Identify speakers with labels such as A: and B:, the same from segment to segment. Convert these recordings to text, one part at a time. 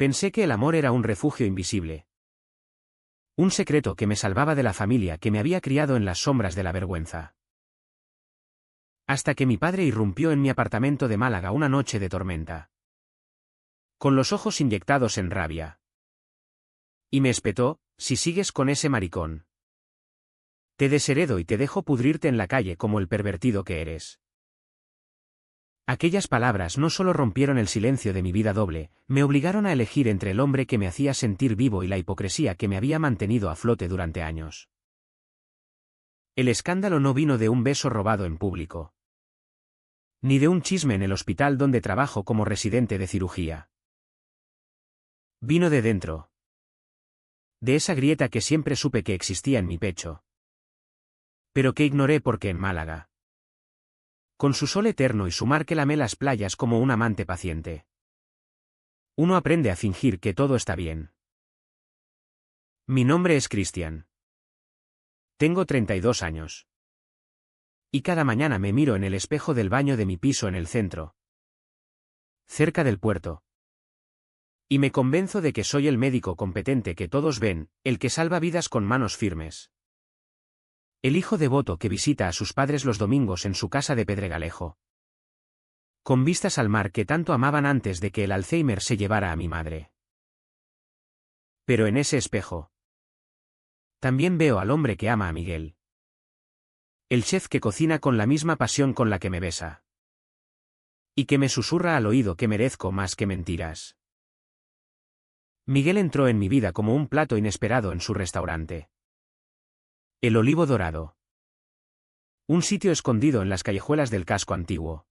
A: Pensé que el amor era un refugio invisible. Un secreto que me salvaba de la familia que me había criado en las sombras de la vergüenza. Hasta que mi padre irrumpió en mi apartamento de Málaga una noche de tormenta. Con los ojos inyectados en rabia. Y me espetó: si sigues con ese maricón, te desheredo y te dejo pudrirte en la calle como el pervertido que eres. Aquellas palabras no solo rompieron el silencio de mi vida doble, me obligaron a elegir entre el hombre que me hacía sentir vivo y la hipocresía que me había mantenido a flote durante años. El escándalo no vino de un beso robado en público. Ni de un chisme en el hospital donde trabajo como residente de cirugía. Vino de dentro. De esa grieta que siempre supe que existía en mi pecho. Pero que ignoré porque en Málaga, con su sol eterno y su mar que lame las playas como un amante paciente, uno aprende a fingir que todo está bien. Mi nombre es Cristian. Tengo 32 años. Y cada mañana me miro en el espejo del baño de mi piso en el centro, cerca del puerto. Y me convenzo de que soy el médico competente que todos ven, el que salva vidas con manos firmes. El hijo devoto que visita a sus padres los domingos en su casa de Pedregalejo, con vistas al mar que tanto amaban antes de que el Alzheimer se llevara a mi madre. Pero en ese espejo también veo al hombre que ama a Miguel. El chef que cocina con la misma pasión con la que me besa. Y que me susurra al oído que merezco más que mentiras. Miguel entró en mi vida como un plato inesperado en su restaurante. El Olivo Dorado. Un sitio escondido en las callejuelas del casco antiguo,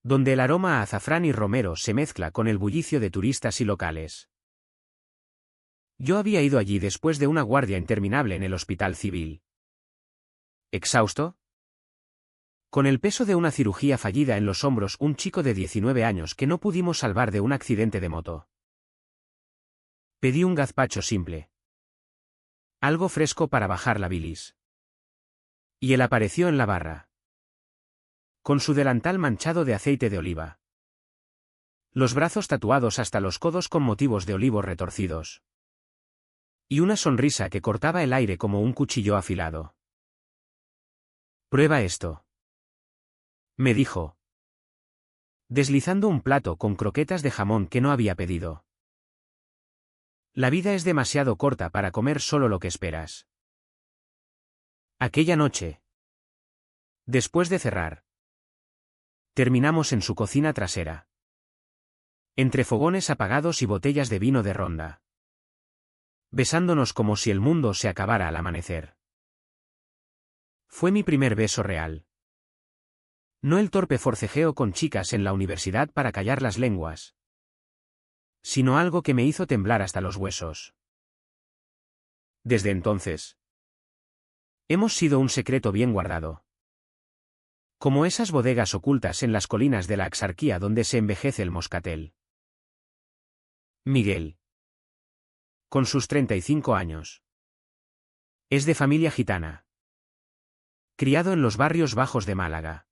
A: donde el aroma a azafrán y romero se mezcla con el bullicio de turistas y locales. Yo había ido allí después de una guardia interminable en el hospital civil. ¿Exhausto? Con el peso de una cirugía fallida en los hombros, un chico de 19 años que no pudimos salvar de un accidente de moto. Pedí un gazpacho simple. Algo fresco para bajar la bilis. Y él apareció en la barra, con su delantal manchado de aceite de oliva, los brazos tatuados hasta los codos con motivos de olivos retorcidos, y una sonrisa que cortaba el aire como un cuchillo afilado. «Prueba esto», me dijo, deslizando un plato con croquetas de jamón que no había pedido. La vida es demasiado corta para comer solo lo que esperas. Aquella noche, después de cerrar, terminamos en su cocina trasera, entre fogones apagados y botellas de vino de ronda, besándonos como si el mundo se acabara al amanecer. Fue mi primer beso real. No el torpe forcejeo con chicas en la universidad para callar las lenguas, sino algo que me hizo temblar hasta los huesos. Desde entonces, hemos sido un secreto bien guardado. Como esas bodegas ocultas en las colinas de la Axarquía donde se envejece el moscatel. Miguel, con sus 35 años, es de familia gitana, criado en los barrios bajos de Málaga,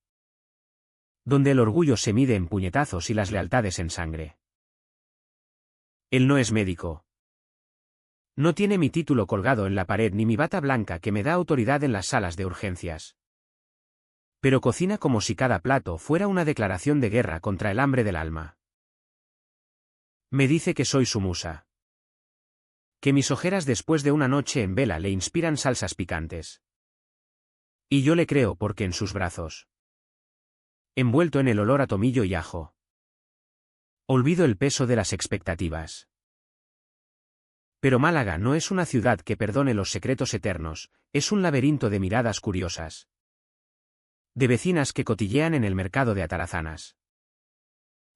A: donde el orgullo se mide en puñetazos y las lealtades en sangre. Él no es médico. No tiene mi título colgado en la pared ni mi bata blanca que me da autoridad en las salas de urgencias. Pero cocina como si cada plato fuera una declaración de guerra contra el hambre del alma. Me dice que soy su musa. Que mis ojeras después de una noche en vela le inspiran salsas picantes. Y yo le creo porque en sus brazos, envuelto en el olor a tomillo y ajo, olvido el peso de las expectativas. Pero Málaga no es una ciudad que perdone los secretos eternos, es un laberinto de miradas curiosas. De vecinas que cotillean en el mercado de atarazanas.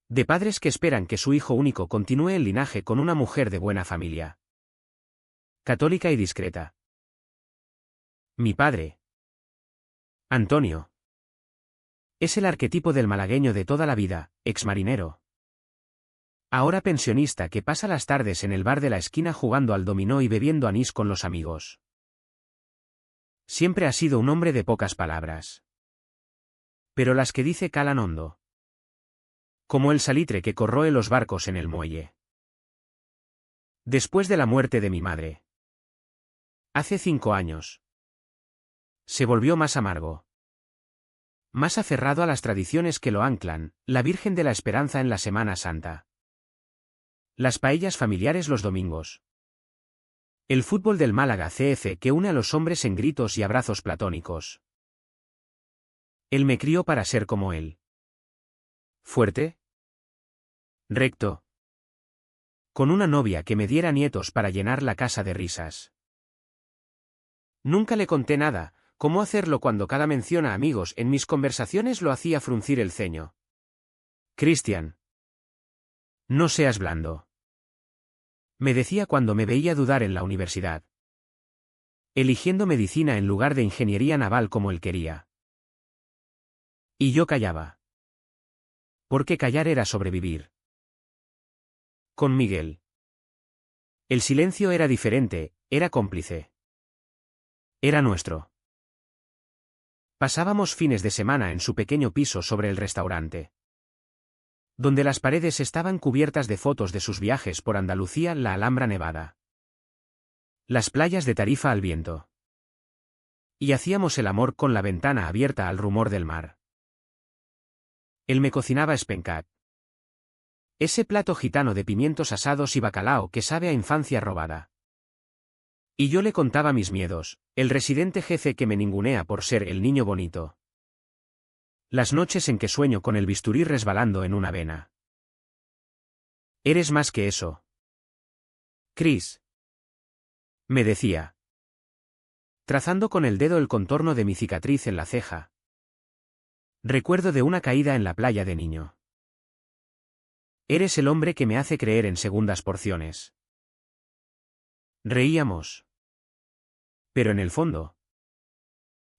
A: De padres que esperan que su hijo único continúe el linaje con una mujer de buena familia. Católica y discreta. Mi padre, Antonio, es el arquetipo del malagueño de toda la vida, exmarinero. Ahora pensionista que pasa las tardes en el bar de la esquina jugando al dominó y bebiendo anís con los amigos. Siempre ha sido un hombre de pocas palabras. Pero las que dice calan hondo. Como el salitre que corroe los barcos en el muelle. Después de la muerte de mi madre. Hace 5 años. Se volvió más amargo. Más aferrado a las tradiciones que lo anclan, la Virgen de la Esperanza en la Semana Santa. Las paellas familiares los domingos. El fútbol del Málaga CF que une a los hombres en gritos y abrazos platónicos. Él me crió para ser como él. Fuerte. Recto. Con una novia que me diera nietos para llenar la casa de risas. Nunca le conté nada, cómo hacerlo cuando cada mención a amigos en mis conversaciones lo hacía fruncir el ceño. Cristian. No seas blando. Me decía cuando me veía dudar en la universidad. Eligiendo medicina en lugar de ingeniería naval como él quería. Y yo callaba. Porque callar era sobrevivir. Con Miguel. El silencio era diferente, era cómplice. Era nuestro. Pasábamos fines de semana en su pequeño piso sobre el restaurante. Donde las paredes estaban cubiertas de fotos de sus viajes por Andalucía, la Alhambra Nevada. Las playas de Tarifa al viento. Y hacíamos el amor con la ventana abierta al rumor del mar. Él me cocinaba spencat. Ese plato gitano de pimientos asados y bacalao que sabe a infancia robada. Y yo le contaba mis miedos, el residente jefe que me ningunea por ser el niño bonito. Las noches en que sueño con el bisturí resbalando en una vena. Eres más que eso. Chris. Me decía. Trazando con el dedo el contorno de mi cicatriz en la ceja. Recuerdo de una caída en la playa de niño. Eres el hombre que me hace creer en segundas porciones. Reíamos. Pero en el fondo.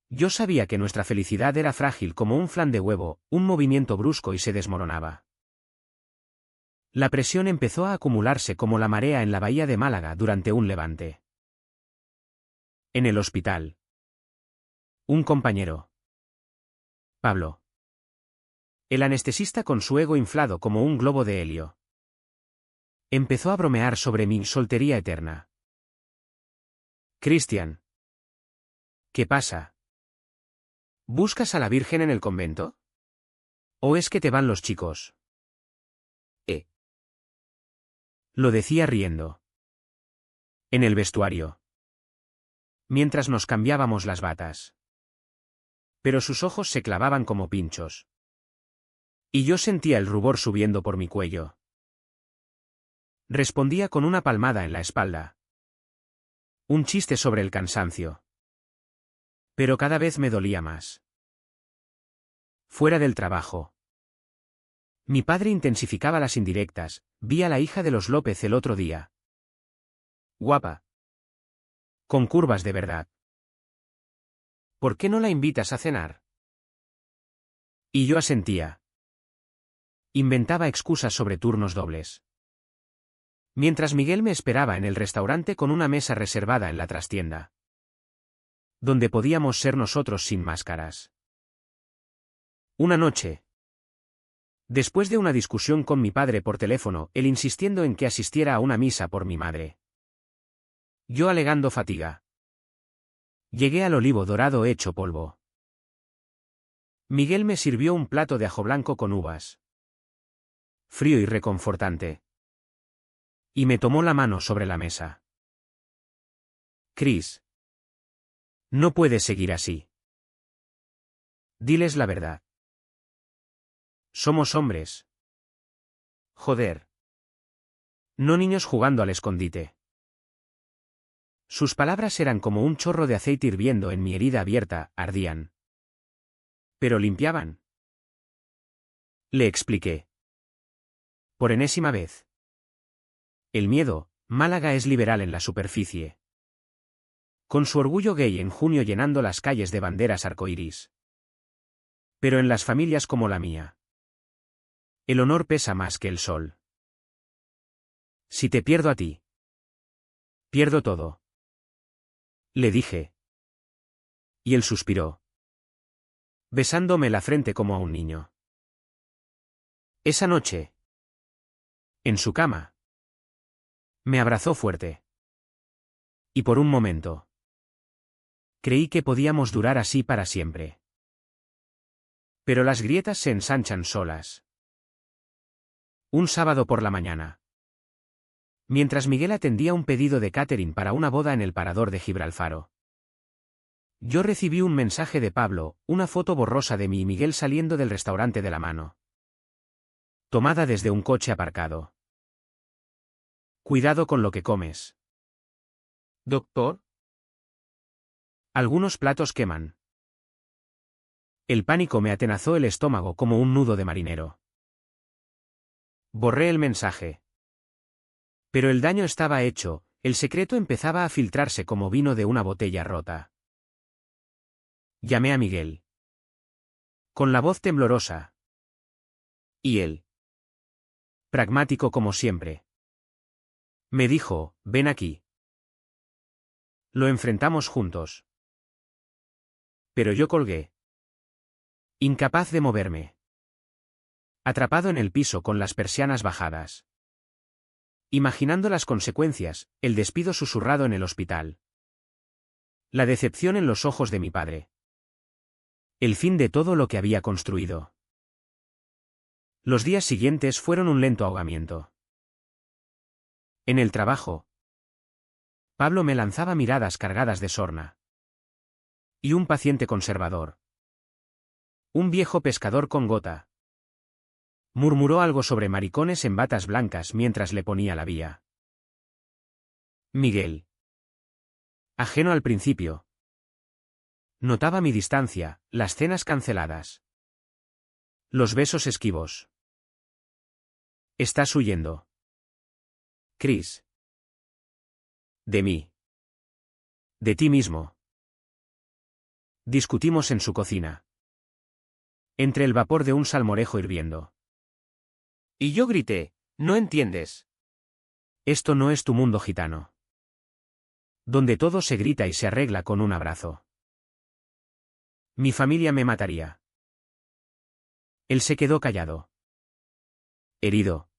A: Yo sabía que nuestra felicidad era frágil como un flan de huevo, un movimiento brusco y se desmoronaba. La presión empezó a acumularse como la marea en la bahía de Málaga durante un levante. En el hospital. Un compañero. Pablo. El anestesista con su ego inflado como un globo de helio. Empezó a bromear sobre mi soltería eterna. Cristian. ¿Qué pasa? ¿Buscas a la Virgen en el convento? ¿O es que te van los chicos? Lo decía riendo. En el vestuario. Mientras nos cambiábamos las batas. Pero sus ojos se clavaban como pinchos. Y yo sentía el rubor subiendo por mi cuello. Respondía con una palmada en la espalda. Un chiste sobre el cansancio. Pero cada vez me dolía más. Fuera del trabajo. Mi padre intensificaba las indirectas. Vi a la hija de los López el otro día. Guapa. Con curvas de verdad. ¿Por qué no la invitas a cenar? Y yo asentía. Inventaba excusas sobre turnos dobles. Mientras Miguel me esperaba en el restaurante con una mesa reservada en la trastienda. Donde podíamos ser nosotros sin máscaras. Una noche. Después de una discusión con mi padre por teléfono, él insistiendo en que asistiera a una misa por mi madre. Yo alegando fatiga. Llegué al olivo dorado hecho polvo. Miguel me sirvió un plato de ajo blanco con uvas. Frío y reconfortante. Y me tomó la mano sobre la mesa. Chris. No puedes seguir así. Diles la verdad. Somos hombres. Joder. No niños jugando al escondite. Sus palabras eran como un chorro de aceite hirviendo en mi herida abierta, ardían. Pero limpiaban. Le expliqué. Por enésima vez. El miedo, Málaga es liberal en la superficie. Con su orgullo gay en junio llenando las calles de banderas arcoíris. Pero en las familias como la mía. El honor pesa más que el sol. Si te pierdo a ti. Pierdo todo. Le dije. Y él suspiró. Besándome la frente como a un niño. Esa noche. En su cama. Me abrazó fuerte. Y por un momento, creí que podíamos durar así para siempre. Pero las grietas se ensanchan solas. Un sábado por la mañana. Mientras Miguel atendía un pedido de catering para una boda en el parador de Gibralfaro, yo recibí un mensaje de Pablo, una foto borrosa de mí y Miguel saliendo del restaurante de la mano. Tomada desde un coche aparcado. Cuidado con lo que comes.
B: ¿Doctor?
A: Algunos platos queman. El pánico me atenazó el estómago como un nudo de marinero. Borré el mensaje. Pero el daño estaba hecho, el secreto empezaba a filtrarse como vino de una botella rota. Llamé a Miguel. Con la voz temblorosa. Y él, pragmático como siempre, me dijo, ven aquí. Lo enfrentamos juntos. Pero yo colgué. Incapaz de moverme. Atrapado en el piso con las persianas bajadas. Imaginando las consecuencias, el despido susurrado en el hospital. La decepción en los ojos de mi padre. El fin de todo lo que había construido. Los días siguientes fueron un lento ahogamiento. En el trabajo, Pablo me lanzaba miradas cargadas de sorna. Y un paciente conservador. Un viejo pescador con gota. Murmuró algo sobre maricones en batas blancas mientras le ponía la vía. Miguel. Ajeno al principio. Notaba mi distancia, las cenas canceladas. Los besos esquivos. Estás huyendo. Chris. De mí. De ti mismo. Discutimos en su cocina. Entre el vapor de un salmorejo hirviendo.
B: Y yo grité, ¿no entiendes?
A: Esto no es tu mundo gitano. Donde todo se grita y se arregla con un abrazo. Mi familia me mataría. Él se quedó callado. Herido.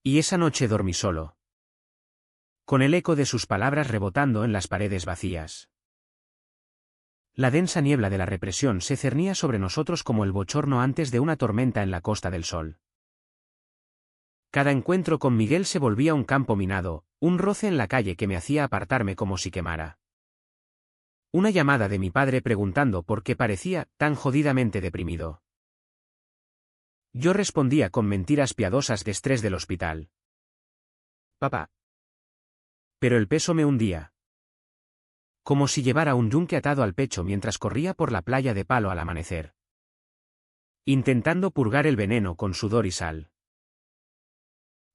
A: Y esa noche dormí solo. Con el eco de sus palabras rebotando en las paredes vacías. La densa niebla de la represión se cernía sobre nosotros como el bochorno antes de una tormenta en la Costa del Sol. Cada encuentro con Miguel se volvía un campo minado, un roce en la calle que me hacía apartarme como si quemara. Una llamada de mi padre preguntando por qué parecía tan jodidamente deprimido. Yo respondía con mentiras piadosas de estrés del hospital.
B: Papá.
A: Pero el peso me hundía. Como si llevara un yunque atado al pecho mientras corría por la playa de Palo al amanecer. Intentando purgar el veneno con sudor y sal.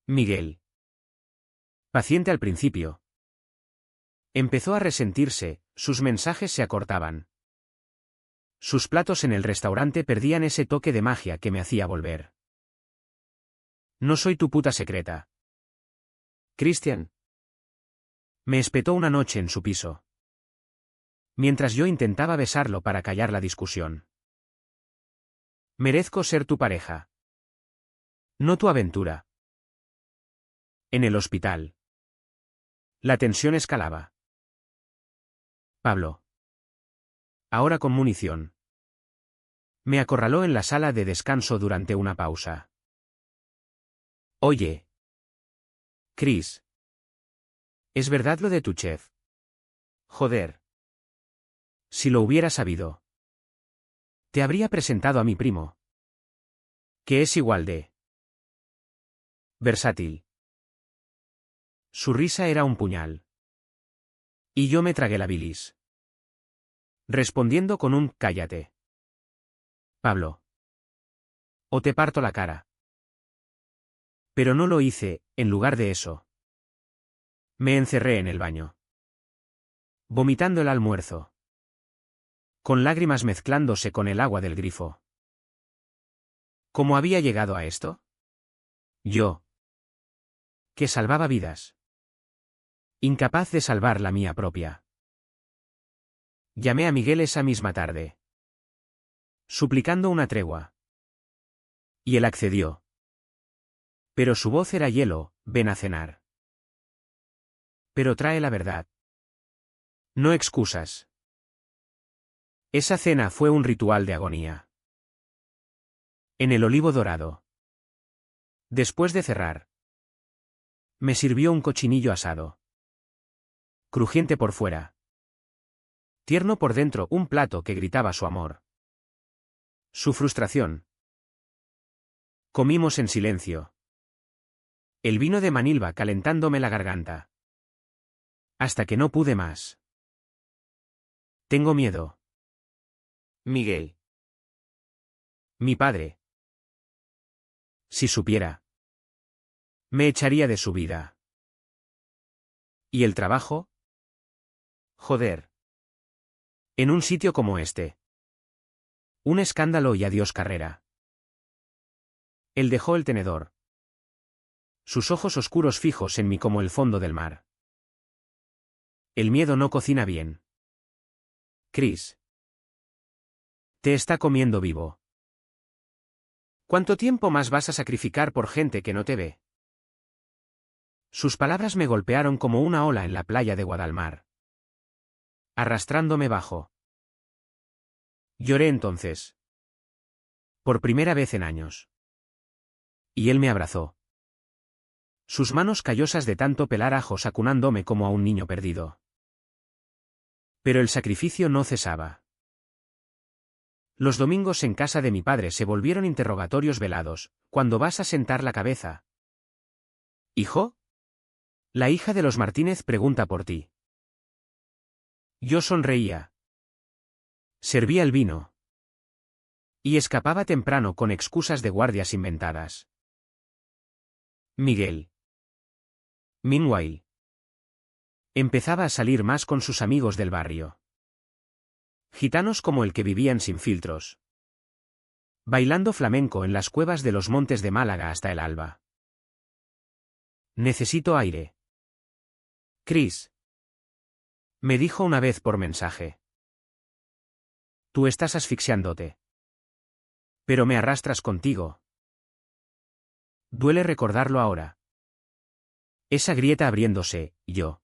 A: Miguel. Paciente al principio. Empezó a resentirse, sus mensajes se acortaban. Sus platos en el restaurante perdían ese toque de magia que me hacía volver. No soy tu puta secreta.
B: Christian.
A: Me espetó una noche en su piso. Mientras yo intentaba besarlo para callar la discusión. Merezco ser tu pareja. No tu aventura. En el hospital. La tensión escalaba. Pablo. Ahora con munición. Me acorraló en la sala de descanso durante una pausa. Oye. Chris. ¿Es verdad lo de tu chef? Joder. Si lo hubiera sabido. Te habría presentado a mi primo. Que es igual de versátil. Su risa era un puñal. Y yo me tragué la bilis. Respondiendo con un cállate. Pablo. O te parto la cara. Pero no lo hice, en lugar de eso. Me encerré en el baño. Vomitando el almuerzo. Con lágrimas mezclándose con el agua del grifo. ¿Cómo había llegado a esto? Yo. Que salvaba vidas. Incapaz de salvar la mía propia. Llamé a Miguel esa misma tarde. Suplicando una tregua. Y él accedió. Pero su voz era hielo, ven a cenar. Pero trae la verdad. No excusas. Esa cena fue un ritual de agonía. En el olivo dorado. Después de cerrar, me sirvió un cochinillo asado. Crujiente por fuera. Tierno por dentro, un plato que gritaba su amor. Su frustración. Comimos en silencio. El vino de Manilva calentándome la garganta. Hasta que no pude más. Tengo miedo.
B: Miguel.
A: Mi padre. Si supiera. Me echaría de su vida. ¿Y el trabajo? Joder. En un sitio como este. Un escándalo y adiós carrera. Él dejó el tenedor. Sus ojos oscuros fijos en mí como el fondo del mar. El miedo no cocina bien. Chris. Te está comiendo vivo. ¿Cuánto tiempo más vas a sacrificar por gente que no te ve? Sus palabras me golpearon como una ola en la playa de Guadalmar. Arrastrándome bajo. Lloré entonces. Por primera vez en años. Y él me abrazó. Sus manos callosas de tanto pelar ajos acunándome como a un niño perdido. Pero el sacrificio no cesaba. Los domingos en casa de mi padre se volvieron interrogatorios velados. ¿Cuándo vas a sentar la cabeza? ¿Hijo? La hija de los Martínez pregunta por ti. Yo sonreía. Servía el vino. Y escapaba temprano con excusas de guardias inventadas. Miguel. Meanwhile. Empezaba a salir más con sus amigos del barrio. Gitanos como el que vivían sin filtros. Bailando flamenco en las cuevas de los montes de Málaga hasta el alba. Necesito aire. Chris. Me dijo una vez por mensaje. Tú estás asfixiándote. Pero me arrastras contigo. Duele recordarlo ahora. Esa grieta abriéndose, yo.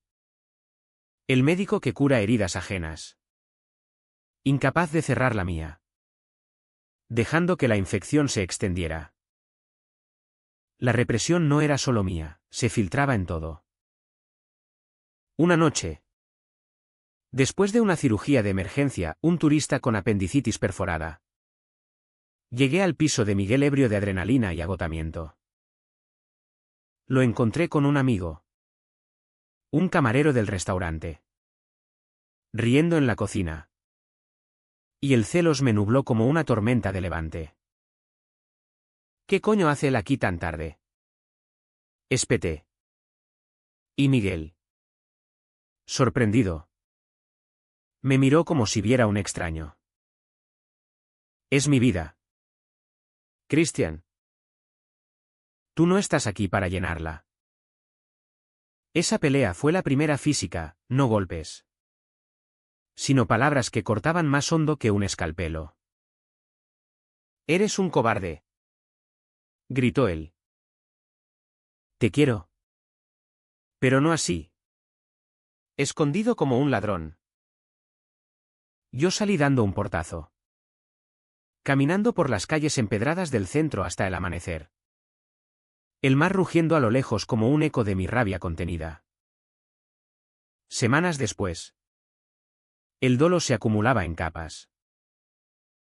A: El médico que cura heridas ajenas. Incapaz de cerrar la mía. Dejando que la infección se extendiera. La represión no era solo mía, se filtraba en todo. Una noche. Después de una cirugía de emergencia, un turista con apendicitis perforada. Llegué al piso de Miguel ebrio de adrenalina y agotamiento. Lo encontré con un amigo. Un camarero del restaurante. Riendo en la cocina. Y el celos me nubló como una tormenta de levante. ¿Qué coño hace él aquí tan tarde? Espeté. ¿Y Miguel? Sorprendido. Me miró como si viera un extraño. Es mi vida. Christian. Tú no estás aquí para llenarla. Esa pelea fue la primera física, no golpes. Sino palabras que cortaban más hondo que un escalpelo. Eres un cobarde. Gritó él. Te quiero. Pero no así. Escondido como un ladrón. Yo salí dando un portazo. Caminando por las calles empedradas del centro hasta el amanecer. El mar rugiendo a lo lejos como un eco de mi rabia contenida. Semanas después. El dolo se acumulaba en capas.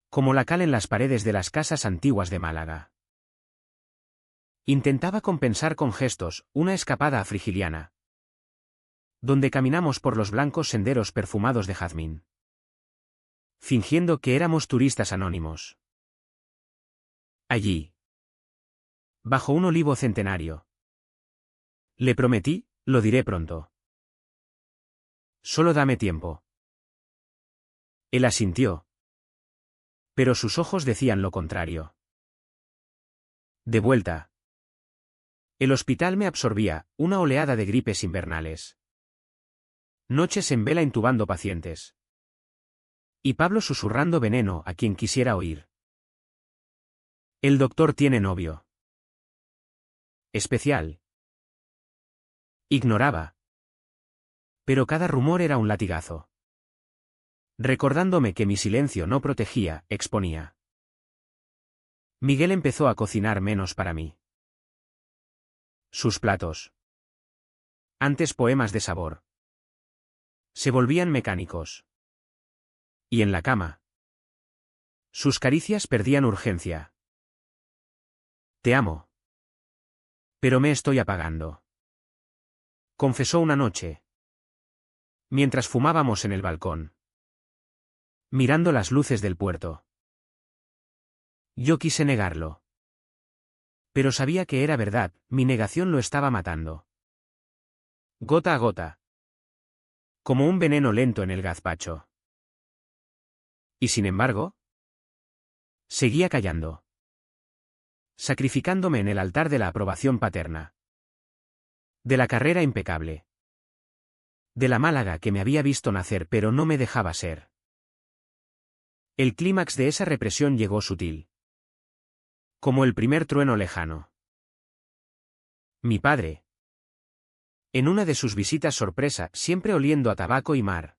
A: Como la cal en las paredes de las casas antiguas de Málaga. Intentaba compensar con gestos, una escapada a Frigiliana. Donde caminamos por los blancos senderos perfumados de jazmín. Fingiendo que éramos turistas anónimos. Allí. Bajo un olivo centenario. Le prometí, lo diré pronto. Solo dame tiempo. Él asintió. Pero sus ojos decían lo contrario. De vuelta. El hospital me absorbía, una oleada de gripes invernales. Noches en vela intubando pacientes. Y Pablo susurrando veneno a quien quisiera oír. El doctor tiene novio. Especial. Ignoraba. Pero cada rumor era un latigazo. Recordándome que mi silencio no protegía, exponía. Miguel empezó a cocinar menos para mí. Sus platos, antes poemas de sabor, se volvían mecánicos. Y en la cama, sus caricias perdían urgencia. Te amo. Pero me estoy apagando, confesó una noche, mientras fumábamos en el balcón, mirando las luces del puerto. Yo quise negarlo. Pero sabía que era verdad, mi negación lo estaba matando. Gota a gota. Como un veneno lento en el gazpacho. Y sin embargo, seguía callando. Sacrificándome en el altar de la aprobación paterna. De la carrera impecable. De la Málaga que me había visto nacer pero no me dejaba ser. El clímax de esa represión llegó sutil. Como el primer trueno lejano. Mi padre. En una de sus visitas sorpresa, siempre oliendo a tabaco y mar.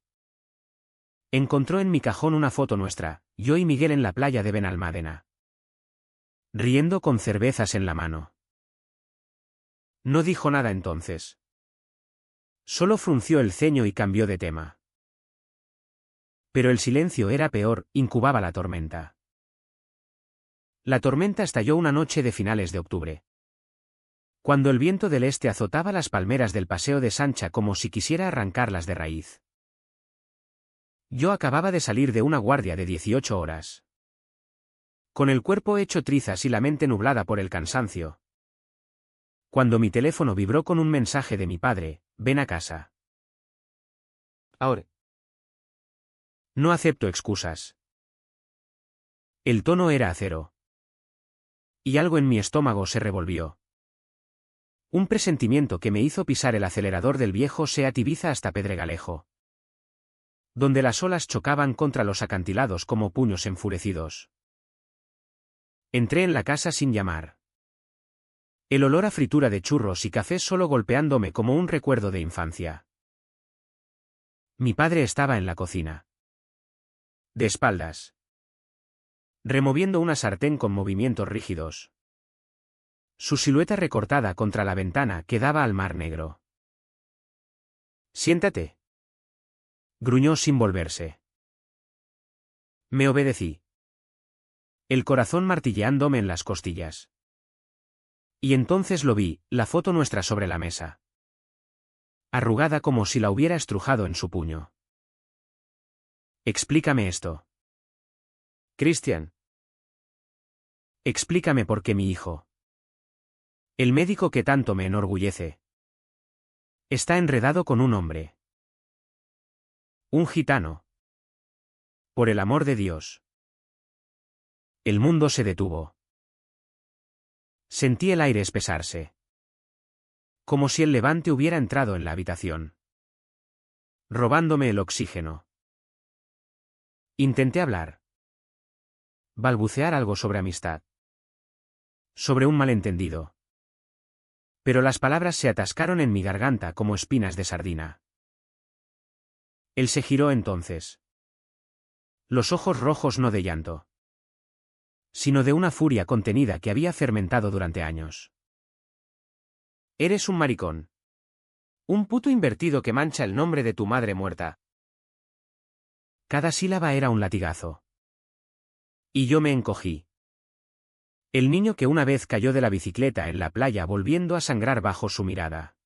A: Encontró en mi cajón una foto nuestra, yo y Miguel en la playa de Benalmádena. Riendo con cervezas en la mano. No dijo nada entonces. Solo frunció el ceño y cambió de tema. Pero el silencio era peor, incubaba la tormenta. La tormenta estalló una noche de finales de octubre. Cuando el viento del este azotaba las palmeras del Paseo de Sancha como si quisiera arrancarlas de raíz. Yo acababa de salir de una guardia de 18 horas. Con el cuerpo hecho trizas y la mente nublada por el cansancio. Cuando mi teléfono vibró con un mensaje de mi padre, ven a casa. Ahora. No acepto excusas. El tono era acero. Y algo en mi estómago se revolvió. Un presentimiento que me hizo pisar el acelerador del viejo Seat Ibiza hasta Pedregalejo. Donde las olas chocaban contra los acantilados como puños enfurecidos. Entré en la casa sin llamar. El olor a fritura de churros y café solo golpeándome como un recuerdo de infancia. Mi padre estaba en la cocina. De espaldas. Removiendo una sartén con movimientos rígidos. Su silueta recortada contra la ventana que daba al mar negro. Siéntate. Gruñó sin volverse. Me obedecí. El corazón martilleándome en las costillas. Y entonces lo vi, la foto nuestra sobre la mesa. Arrugada como si la hubiera estrujado en su puño. Explícame esto. Christian. Explícame por qué mi hijo. El médico que tanto me enorgullece. Está enredado con un hombre. Un gitano. Por el amor de Dios. El mundo se detuvo. Sentí el aire espesarse. Como si el levante hubiera entrado en la habitación. Robándome el oxígeno. Intenté hablar. Balbucear algo sobre amistad. Sobre un malentendido. Pero las palabras se atascaron en mi garganta como espinas de sardina. Él se giró entonces. Los ojos rojos no de llanto. Sino de una furia contenida que había fermentado durante años. Eres un maricón. Un puto invertido que mancha el nombre de tu madre muerta. Cada sílaba era un latigazo. Y yo me encogí. El niño que una vez cayó de la bicicleta en la playa volviendo a sangrar bajo su mirada.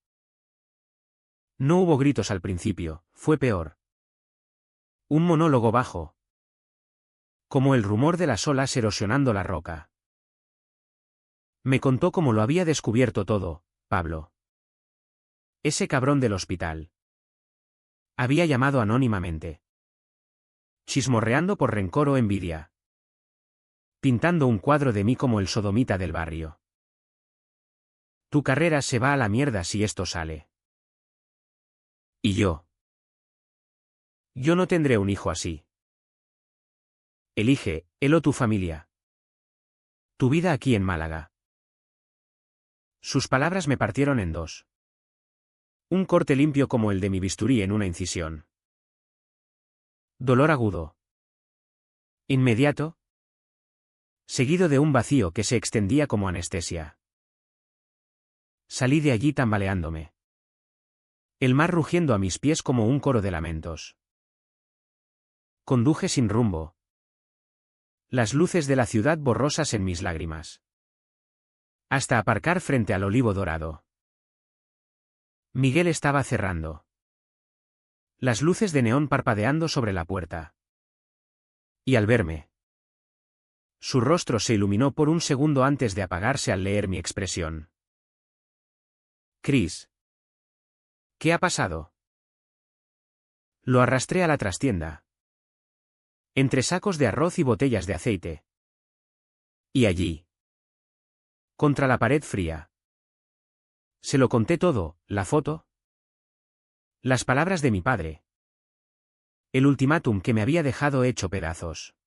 A: No hubo gritos al principio, fue peor. Un monólogo bajo. Como el rumor de las olas erosionando la roca. Me contó cómo lo había descubierto todo, Pablo. Ese cabrón del hospital. Había llamado anónimamente. Chismorreando por rencor o envidia. Pintando un cuadro de mí como el sodomita del barrio. Tu carrera se va a la mierda si esto sale. ¿Y yo? Yo no tendré un hijo así. Elige, él o tu familia. Tu vida aquí en Málaga. Sus palabras me partieron en dos. Un corte limpio como el de mi bisturí en una incisión. Dolor agudo. Inmediato. Seguido de un vacío que se extendía como anestesia. Salí de allí tambaleándome. El mar rugiendo a mis pies como un coro de lamentos. Conduje sin rumbo. Las luces de la ciudad borrosas en mis lágrimas. Hasta aparcar frente al Olivo Dorado. Miguel estaba cerrando. Las luces de neón parpadeando sobre la puerta. Y al verme, su rostro se iluminó por un segundo antes de apagarse al leer mi expresión. Chris. ¿Qué ha pasado? Lo arrastré a la trastienda. Entre sacos de arroz y botellas de aceite. Y allí. Contra la pared fría. Se lo conté todo, la foto. Las palabras de mi padre. El ultimátum que me había dejado hecho pedazos.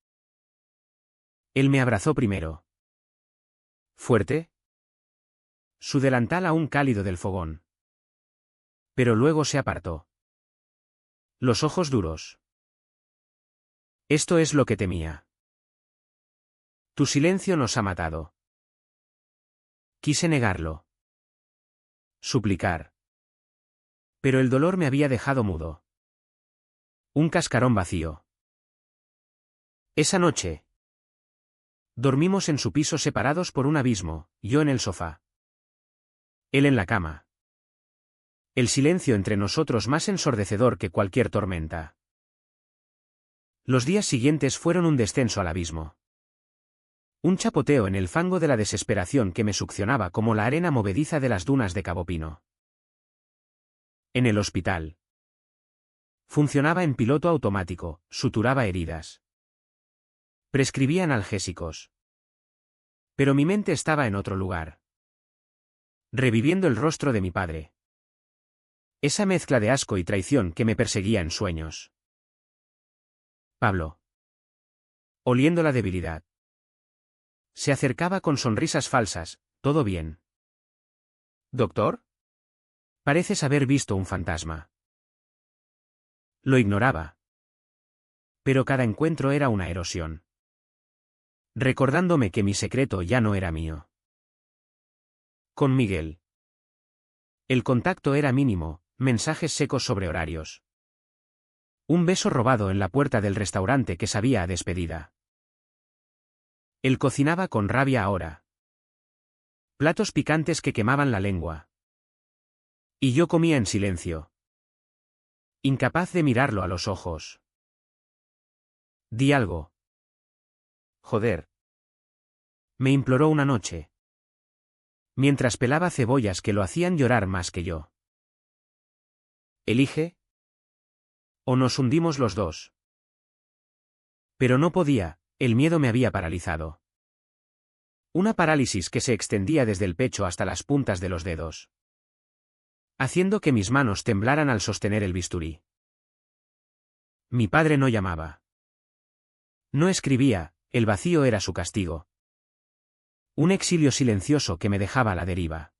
A: Él me abrazó primero. ¿Fuerte? Su delantal aún cálido del fogón. Pero luego se apartó. Los ojos duros. Esto es lo que temía. Tu silencio nos ha matado. Quise negarlo. Suplicar. Pero el dolor me había dejado mudo. Un cascarón vacío. Esa noche. Dormimos en su piso separados por un abismo, yo en el sofá. Él en la cama. El silencio entre nosotros más ensordecedor que cualquier tormenta. Los días siguientes fueron un descenso al abismo. Un chapoteo en el fango de la desesperación que me succionaba como la arena movediza de las dunas de Cabo Pino. En el hospital. Funcionaba en piloto automático, suturaba heridas. Prescribía analgésicos. Pero mi mente estaba en otro lugar. Reviviendo el rostro de mi padre. Esa mezcla de asco y traición que me perseguía en sueños. Pablo. Oliendo la debilidad. Se acercaba con sonrisas falsas, ¿todo bien? ¿Doctor? Pareces haber visto un fantasma. Lo ignoraba. Pero cada encuentro era una erosión. Recordándome que mi secreto ya no era mío. Con Miguel. El contacto era mínimo, mensajes secos sobre horarios. Un beso robado en la puerta del restaurante que sabía a despedida. Él cocinaba con rabia ahora. Platos picantes que quemaban la lengua. Y yo comía en silencio. Incapaz de mirarlo a los ojos. Di algo. Joder. Me imploró una noche. Mientras pelaba cebollas que lo hacían llorar más que yo. Elige. O nos hundimos los dos. Pero no podía, el miedo me había paralizado. Una parálisis que se extendía desde el pecho hasta las puntas de los dedos. Haciendo que mis manos temblaran al sostener el bisturí. Mi padre no llamaba. No escribía, el vacío era su castigo. Un exilio silencioso que me dejaba a la deriva.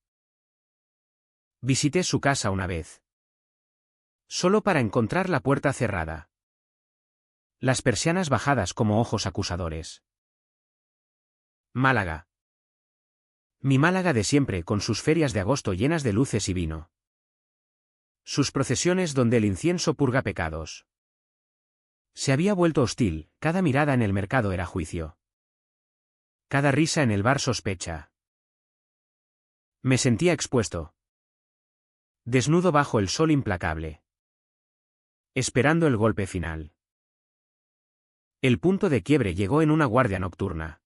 A: Visité su casa una vez. Solo para encontrar la puerta cerrada. Las persianas bajadas como ojos acusadores. Málaga. Mi Málaga de siempre con sus ferias de agosto llenas de luces y vino. Sus procesiones donde el incienso purga pecados. Se había vuelto hostil, cada mirada en el mercado era juicio. Cada risa en el bar sospecha. Me sentía expuesto. Desnudo bajo el sol implacable. Esperando el golpe final. El punto de quiebre llegó en una guardia nocturna.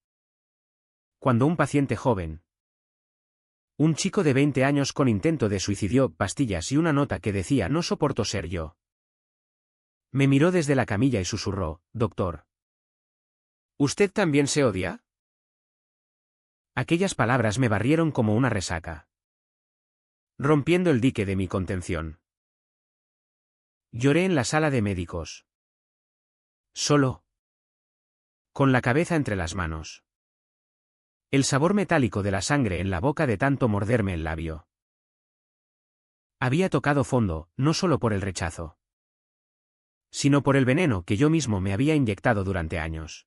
A: Cuando un paciente joven. Un chico de 20 años con intento de suicidio, pastillas y una nota que decía no soporto ser yo. Me miró desde la camilla y susurró, doctor. ¿Usted también se odia? Aquellas palabras me barrieron como una resaca. Rompiendo el dique de mi contención. Lloré en la sala de médicos. Solo. Con la cabeza entre las manos. El sabor metálico de la sangre en la boca de tanto morderme el labio. Había tocado fondo, no solo por el rechazo, sino por el veneno que yo mismo me había inyectado durante años,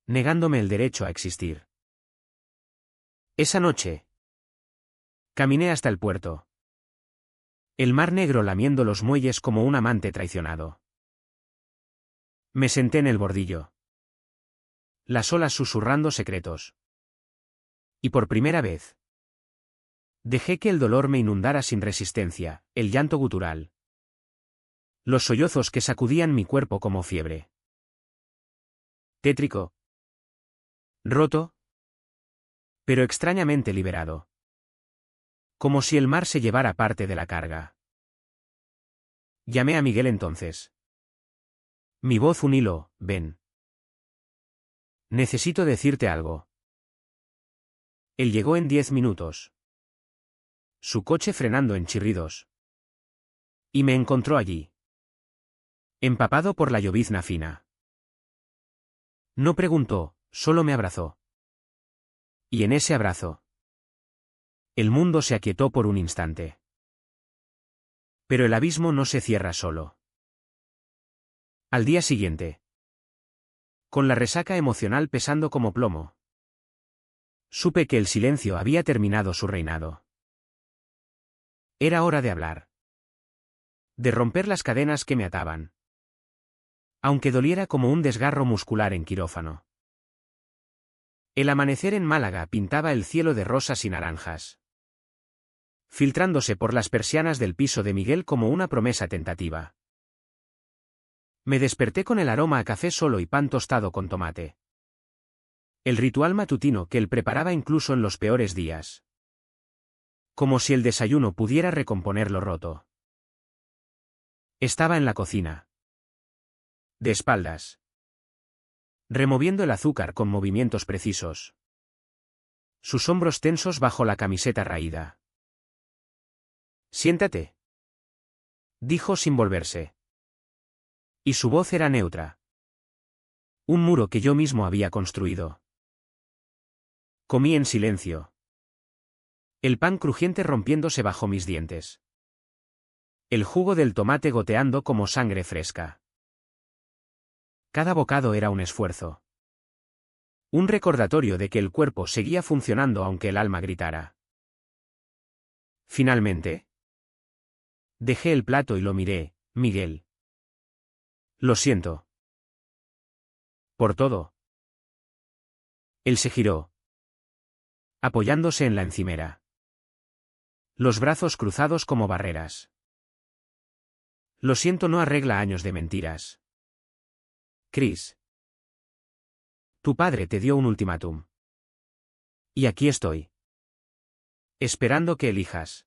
A: negándome el derecho a existir. Esa noche, caminé hasta el puerto. El mar negro lamiendo los muelles como un amante traicionado. Me senté en el bordillo. Las olas susurrando secretos. Y por primera vez, dejé que el dolor me inundara sin resistencia, el llanto gutural. Los sollozos que sacudían mi cuerpo como fiebre. Tétrico. Roto. Pero extrañamente liberado. Como si el mar se llevara parte de la carga. Llamé a Miguel entonces. Mi voz un hilo, ven. Necesito decirte algo. Él llegó en 10 minutos. Su coche frenando en chirridos. Y me encontró allí. Empapado por la llovizna fina. No preguntó, solo me abrazó. Y en ese abrazo, el mundo se aquietó por un instante. Pero el abismo no se cierra solo. Al día siguiente, con la resaca emocional pesando como plomo, supe que el silencio había terminado su reinado. Era hora de hablar. De romper las cadenas que me ataban. Aunque doliera como un desgarro muscular en quirófano. El amanecer en Málaga pintaba el cielo de rosas y naranjas, filtrándose por las persianas del piso de Miguel como una promesa tentativa. Me desperté con el aroma a café solo y pan tostado con tomate. El ritual matutino que él preparaba incluso en los peores días. Como si el desayuno pudiera recomponer lo roto. Estaba en la cocina. De espaldas. Removiendo el azúcar con movimientos precisos. Sus hombros tensos bajo la camiseta raída. Siéntate, dijo sin volverse. Y su voz era neutra. Un muro que yo mismo había construido. Comí en silencio. El pan crujiente rompiéndose bajo mis dientes. El jugo del tomate goteando como sangre fresca. Cada bocado era un esfuerzo. Un recordatorio de que el cuerpo seguía funcionando aunque el alma gritara. Finalmente, dejé el plato y lo miré, Miguel. Lo siento. Por todo. Él se giró, apoyándose en la encimera. Los brazos cruzados como barreras. Lo siento no arregla años de mentiras. Chris. Tu padre te dio un ultimátum. Y aquí estoy. Esperando que elijas.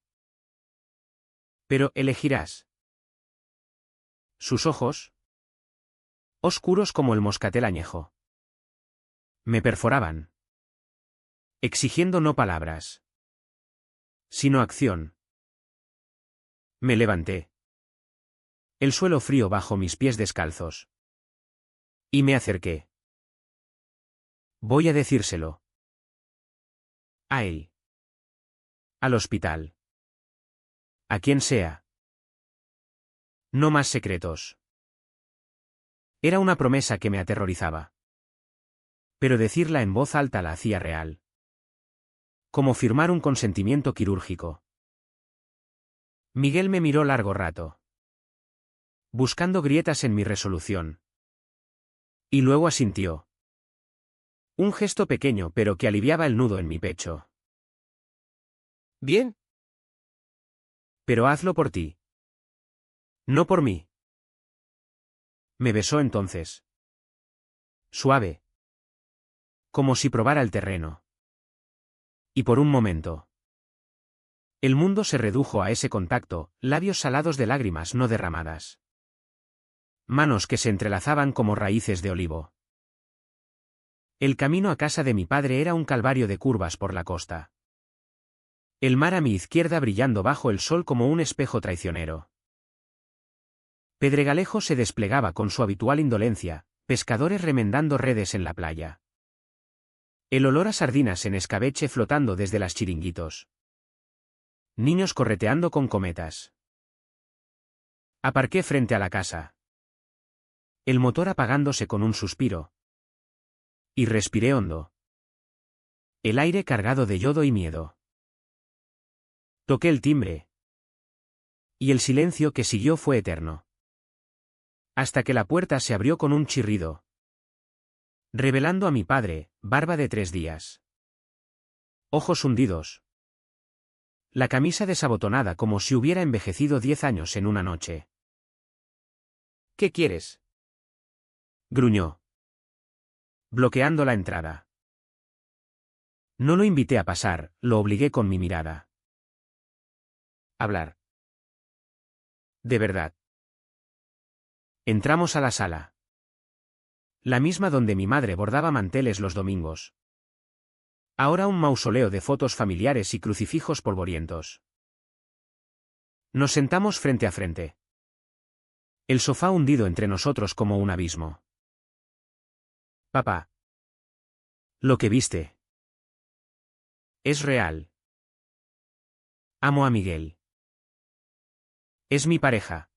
A: Pero elegirás. Sus ojos, oscuros como el moscatel añejo, me perforaban. Exigiendo no palabras, sino acción. Me levanté. El suelo frío bajo mis pies descalzos. Y me acerqué. Voy a decírselo. A él. Al hospital. A quien sea. No más secretos. Era una promesa que me aterrorizaba. Pero decirla en voz alta la hacía real. Como firmar un consentimiento quirúrgico. Miguel me miró largo rato. Buscando grietas en mi resolución. Y luego asintió. Un gesto pequeño pero que aliviaba el nudo en mi pecho.
B: Bien.
A: Pero hazlo por ti. No por mí. Me besó entonces. Suave. Como si probara el terreno. Y por un momento. El mundo se redujo a ese contacto, labios salados de lágrimas no derramadas. Manos que se entrelazaban como raíces de olivo. El camino a casa de mi padre era un calvario de curvas por la costa. El mar a mi izquierda brillando bajo el sol como un espejo traicionero. Pedregalejo se desplegaba con su habitual indolencia, pescadores remendando redes en la playa. El olor a sardinas en escabeche flotando desde las chiringuitos. Niños correteando con cometas. Aparqué frente a la casa. El motor apagándose con un suspiro. Y respiré hondo. El aire cargado de yodo y miedo. Toqué el timbre. Y el silencio que siguió fue eterno. Hasta que la puerta se abrió con un chirrido. Revelando a mi padre, barba de 3 días. Ojos hundidos. La camisa desabotonada como si hubiera envejecido 10 años en una noche.
B: ¿Qué quieres?
A: Gruñó. Bloqueando la entrada. No lo invité a pasar, lo obligué con mi mirada.
B: Hablar.
A: De verdad. Entramos a la sala. La misma donde mi madre bordaba manteles los domingos. Ahora un mausoleo de fotos familiares y crucifijos polvorientos. Nos sentamos frente a frente. El sofá hundido entre nosotros como un abismo. Papá. Lo que viste. Es real. Amo a Miguel. Es mi pareja.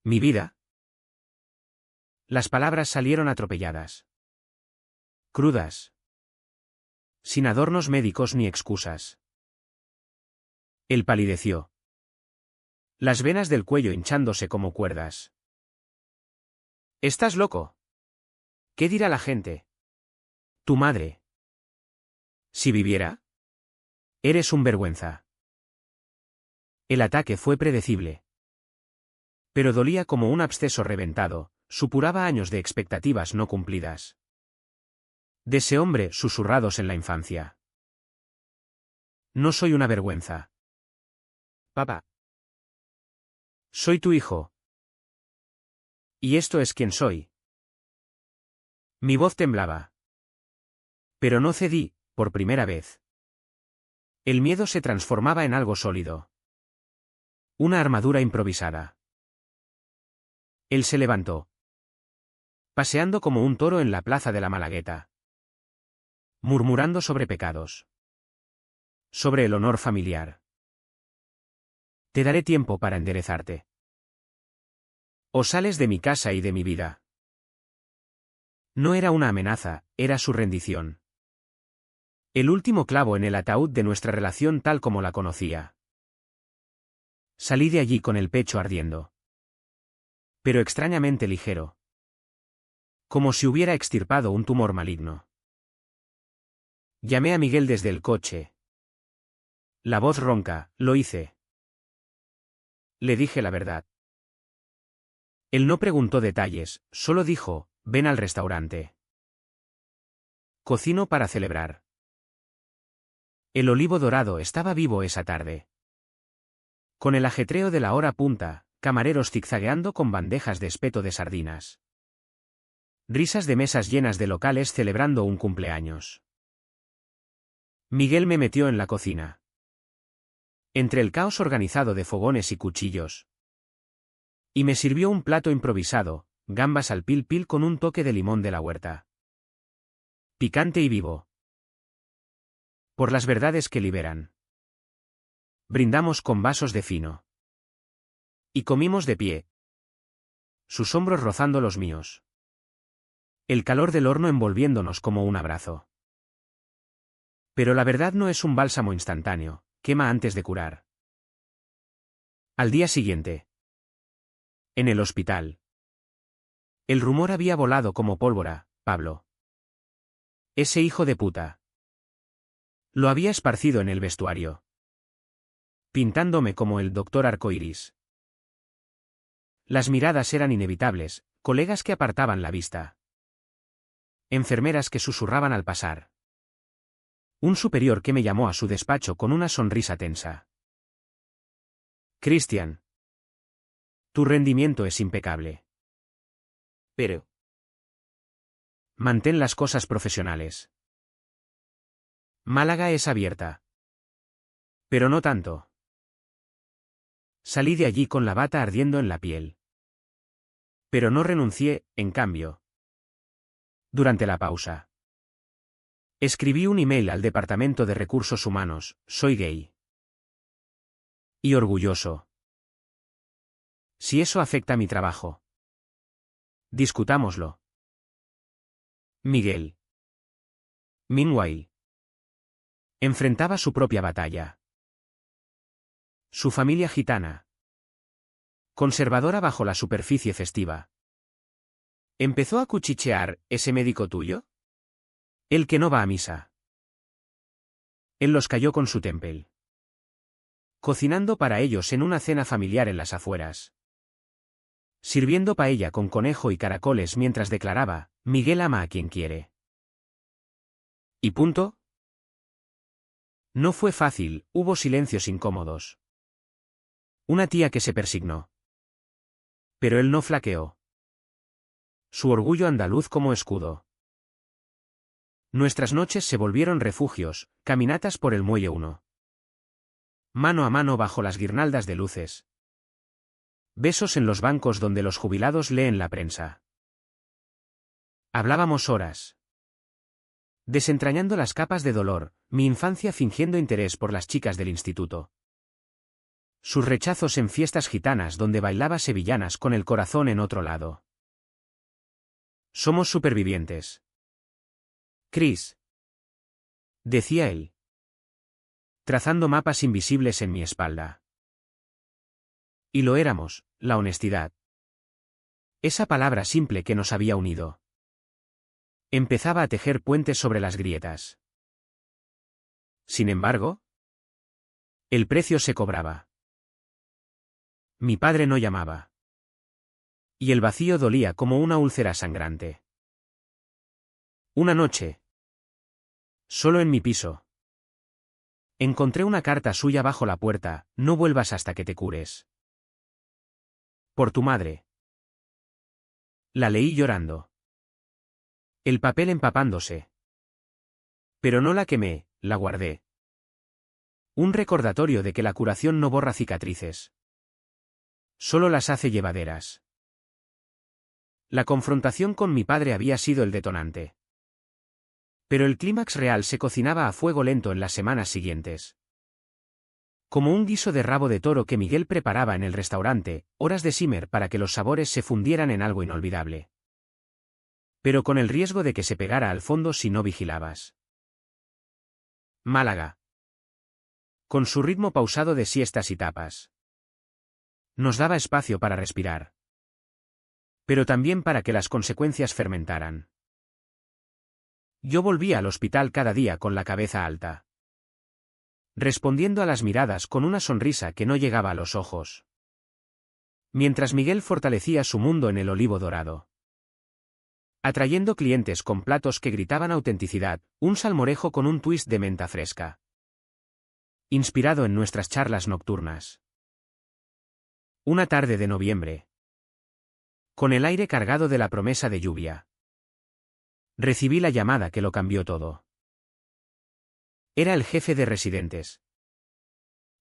A: Mi vida. Las palabras salieron atropelladas. Crudas. Sin adornos médicos ni excusas. Él palideció. Las venas del cuello hinchándose como cuerdas.
B: ¿Estás loco? ¿Qué dirá la gente?
A: Tu madre. Si viviera. Eres un vergüenza. El ataque fue predecible. Pero dolía como un absceso reventado, supuraba años de expectativas no cumplidas. De ese hombre susurrados en la infancia. No soy una vergüenza.
B: Papá.
A: Soy tu hijo. Y esto es quien soy. Mi voz temblaba. Pero no cedí, por primera vez. El miedo se transformaba en algo sólido. Una armadura improvisada. Él se levantó. Paseando como un toro en la plaza de la Malagueta. Murmurando sobre pecados. Sobre el honor familiar. Te daré tiempo para enderezarte. O sales de mi casa y de mi vida. No era una amenaza, era su rendición. El último clavo en el ataúd de nuestra relación tal como la conocía. Salí de allí con el pecho ardiendo. Pero extrañamente ligero. Como si hubiera extirpado un tumor maligno. Llamé a Miguel desde el coche. La voz ronca, lo hice. Le dije la verdad. Él no preguntó detalles, solo dijo, ven al restaurante. Cocino para celebrar. El olivo dorado estaba vivo esa tarde. Con el ajetreo de la hora punta, camareros zigzagueando con bandejas de espeto de sardinas. Risas de mesas llenas de locales celebrando un cumpleaños. Miguel me metió en la cocina. Entre el caos organizado de fogones y cuchillos. Y me sirvió un plato improvisado, gambas al pil pil con un toque de limón de la huerta. Picante y vivo. Por las verdades que liberan. Brindamos con vasos de fino. Y comimos de pie. Sus hombros rozando los míos. El calor del horno envolviéndonos como un abrazo. Pero la verdad no es un bálsamo instantáneo, quema antes de curar. Al día siguiente. En el hospital. El rumor había volado como pólvora, Pablo. Ese hijo de puta. Lo había esparcido en el vestuario. Pintándome como el doctor Arcoiris. Las miradas eran inevitables, colegas que apartaban la vista. Enfermeras que susurraban al pasar. Un superior que me llamó a su despacho con una sonrisa tensa. Christian. Tu rendimiento es impecable.
B: Pero.
A: Mantén las cosas profesionales. Málaga es abierta. Pero no tanto. Salí de allí con la bata ardiendo en la piel. Pero no renuncié, en cambio. Durante la pausa. Escribí un email al Departamento de Recursos Humanos, soy gay. Y orgulloso. Si eso afecta mi trabajo. Discutámoslo. Miguel. Meanwhile. Enfrentaba su propia batalla. Su familia gitana. Conservadora bajo la superficie festiva. ¿Empezó a cuchichear ese médico tuyo? El que no va a misa. Él los cayó con su tempel. Cocinando para ellos en una cena familiar en las afueras. Sirviendo paella con conejo y caracoles mientras declaraba, Miguel ama a quien quiere. ¿Y punto? No fue fácil, hubo silencios incómodos. Una tía que se persignó. Pero él no flaqueó. Su orgullo andaluz como escudo. Nuestras noches se volvieron refugios, caminatas por el muelle 1. Mano a mano bajo las guirnaldas de luces. Besos en los bancos donde los jubilados leen la prensa. Hablábamos horas. Desentrañando las capas de dolor, mi infancia fingiendo interés por las chicas del instituto. Sus rechazos en fiestas gitanas donde bailaba sevillanas con el corazón en otro lado. Somos supervivientes. Chris. Decía él. Trazando mapas invisibles en mi espalda. Y lo éramos, la honestidad. Esa palabra simple que nos había unido. Empezaba a tejer puentes sobre las grietas. Sin embargo, el precio se cobraba. Mi padre no llamaba. Y el vacío dolía como una úlcera sangrante. Una noche. Solo en mi piso. Encontré una carta suya bajo la puerta, no vuelvas hasta que te cures. Por tu madre. La leí llorando. El papel empapándose. Pero no la quemé, la guardé. Un recordatorio de que la curación no borra cicatrices. Solo las hace llevaderas. La confrontación con mi padre había sido el detonante. Pero el clímax real se cocinaba a fuego lento en las semanas siguientes. Como un guiso de rabo de toro que Miguel preparaba en el restaurante, horas de simmer para que los sabores se fundieran en algo inolvidable. Pero con el riesgo de que se pegara al fondo si no vigilabas. Málaga. Con su ritmo pausado de siestas y tapas. Nos daba espacio para respirar. Pero también para que las consecuencias fermentaran. Yo volvía al hospital cada día con la cabeza alta. Respondiendo a las miradas con una sonrisa que no llegaba a los ojos. Mientras Miguel fortalecía su mundo en el olivo dorado. Atrayendo clientes con platos que gritaban autenticidad, un salmorejo con un twist de menta fresca. Inspirado en nuestras charlas nocturnas. Una tarde de noviembre. Con el aire cargado de la promesa de lluvia. Recibí la llamada que lo cambió todo. Era el jefe de residentes.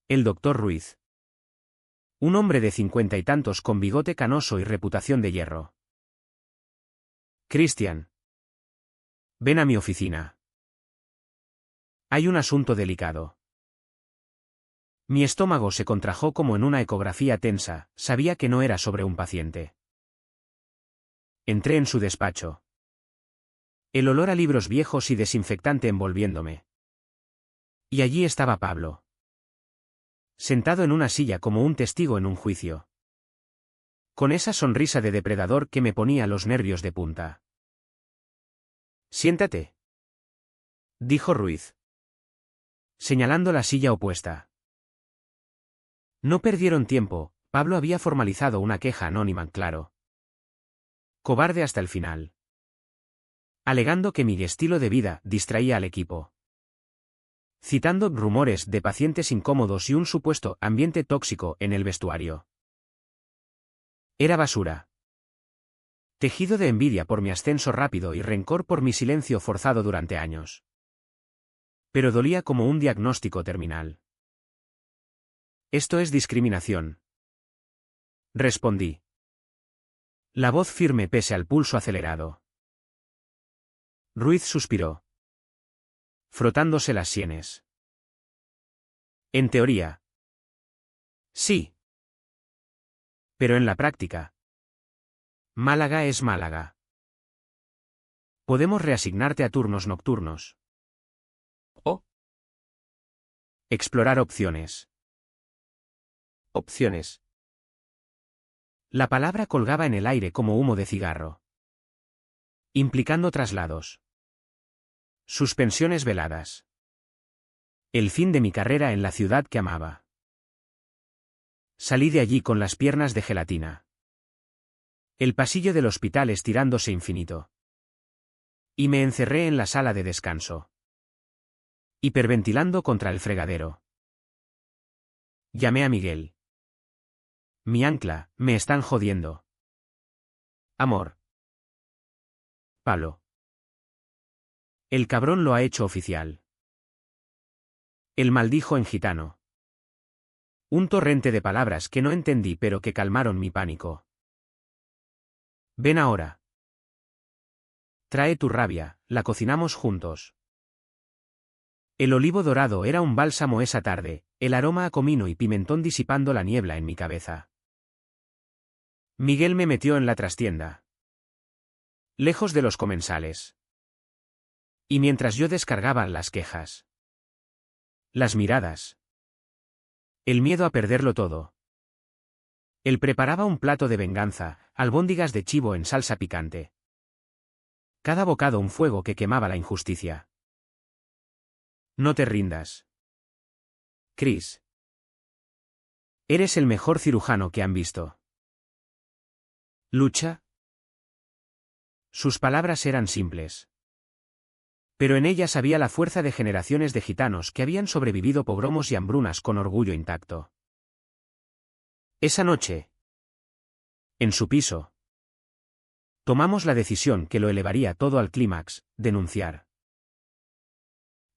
A: El doctor Ruiz. Un hombre de 50 y tantos con bigote canoso y reputación de hierro. Christian. Ven a mi oficina. Hay un asunto delicado. Mi estómago se contrajo como en una ecografía tensa, sabía que no era sobre un paciente. Entré en su despacho. El olor a libros viejos y desinfectante envolviéndome. Y allí estaba Pablo. Sentado en una silla como un testigo en un juicio. Con esa sonrisa de depredador que me ponía los nervios de punta. Siéntate. Dijo Ruiz. Señalando la silla opuesta. No perdieron tiempo, Pablo había formalizado una queja anónima, claro. Cobarde hasta el final. Alegando que mi estilo de vida distraía al equipo. Citando rumores de pacientes incómodos y un supuesto ambiente tóxico en el vestuario. Era basura. Tejido de envidia por mi ascenso rápido y rencor por mi silencio forzado durante años. Pero dolía como un diagnóstico terminal. Esto es discriminación. Respondí. La voz firme pese al pulso acelerado. Ruiz suspiró. Frotándose las sienes. En teoría.
B: Sí.
A: Pero en la práctica. Málaga es Málaga. Podemos reasignarte a turnos nocturnos.
B: O.
A: Explorar opciones.
B: Opciones.
A: La palabra colgaba en el aire como humo de cigarro. Implicando traslados. Suspensiones veladas. El fin de mi carrera en la ciudad que amaba. Salí de allí con las piernas de gelatina. El pasillo del hospital estirándose infinito. Y me encerré en la sala de descanso. Hiperventilando contra el fregadero. Llamé a Miguel. Mi ancla, me están jodiendo. Amor. Palo. El cabrón lo ha hecho oficial. El maldijo en gitano. Un torrente de palabras que no entendí pero que calmaron mi pánico. Ven ahora. Trae tu rabia, la cocinamos juntos. El olivo dorado era un bálsamo esa tarde, el aroma a comino y pimentón disipando la niebla en mi cabeza. Miguel me metió en la trastienda. Lejos de los comensales. Y mientras yo descargaba las quejas. Las miradas. El miedo a perderlo todo. Él preparaba un plato de venganza, albóndigas de chivo en salsa picante. Cada bocado un fuego que quemaba la injusticia. No te rindas. Chris. Eres el mejor cirujano que han visto. ¿Lucha? Sus palabras eran simples. Pero en ellas había la fuerza de generaciones de gitanos que habían sobrevivido pogromos y hambrunas con orgullo intacto. Esa noche. En su piso. Tomamos la decisión que lo elevaría todo al clímax, denunciar.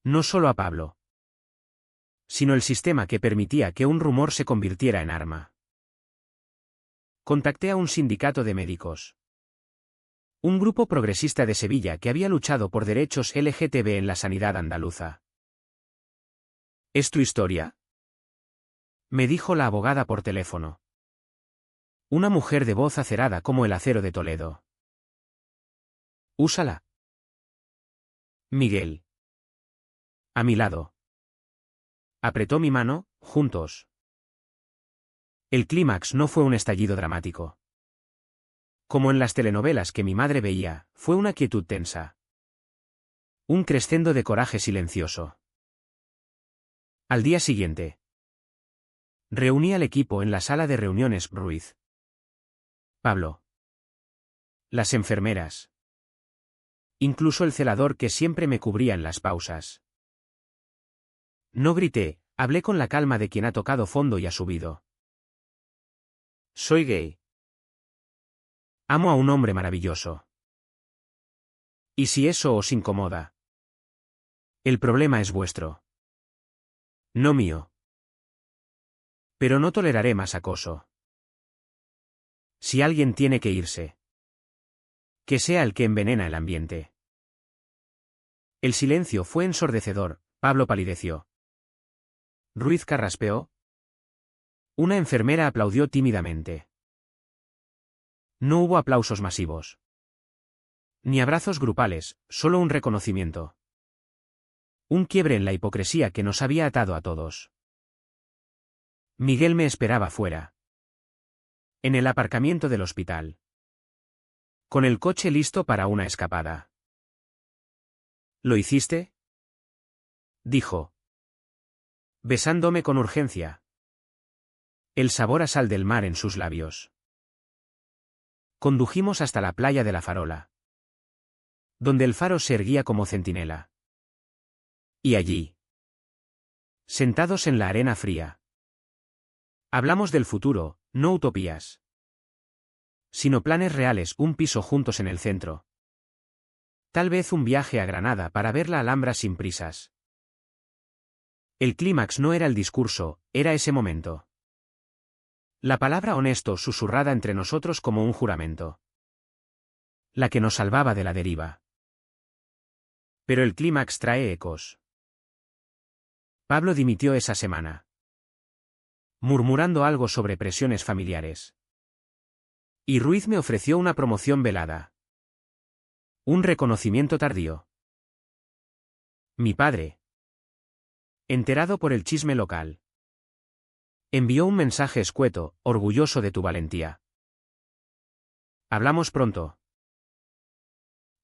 A: No solo a Pablo. Sino el sistema que permitía que un rumor se convirtiera en arma. Contacté a un sindicato de médicos. Un grupo progresista de Sevilla que había luchado por derechos LGTB en la sanidad andaluza. ¿Es tu historia? Me dijo la abogada por teléfono. Una mujer de voz acerada como el acero de Toledo. Úsala. Miguel. A mi lado. Apretó mi mano, juntos. El clímax no fue un estallido dramático. Como en las telenovelas que mi madre veía, fue una quietud tensa. Un crescendo de coraje silencioso. Al día siguiente. Reuní al equipo en la sala de reuniones Ruiz. Pablo. Las enfermeras. Incluso el celador que siempre me cubría en las pausas. No grité, hablé con la calma de quien ha tocado fondo y ha subido. Soy gay. Amo a un hombre maravilloso. ¿Y si eso os incomoda? El problema es vuestro. No mío. Pero no toleraré más acoso. Si alguien tiene que irse. Que sea el que envenena el ambiente. El silencio fue ensordecedor, Pablo palideció. Ruiz carraspeó. Una enfermera aplaudió tímidamente. No hubo aplausos masivos. Ni abrazos grupales, solo un reconocimiento. Un quiebre en la hipocresía que nos había atado a todos. Miguel me esperaba fuera. En el aparcamiento del hospital. Con el coche listo para una escapada. ¿Lo hiciste? Dijo. Besándome con urgencia. El sabor a sal del mar en sus labios. Condujimos hasta la playa de la Farola. Donde el faro se erguía como centinela. Y allí. Sentados en la arena fría. Hablamos del futuro, no utopías. Sino planes reales, un piso juntos en el centro. Tal vez un viaje a Granada para ver la Alhambra sin prisas. El clímax no era el discurso, era ese momento. La palabra honesto susurrada entre nosotros como un juramento. La que nos salvaba de la deriva. Pero el clímax trae ecos. Pablo dimitió esa semana. murmurando algo sobre presiones familiares. Y Ruiz me ofreció una promoción velada. Un reconocimiento tardío. Mi padre, enterado por el chisme local, envió un mensaje escueto, orgulloso de tu valentía. Hablamos pronto.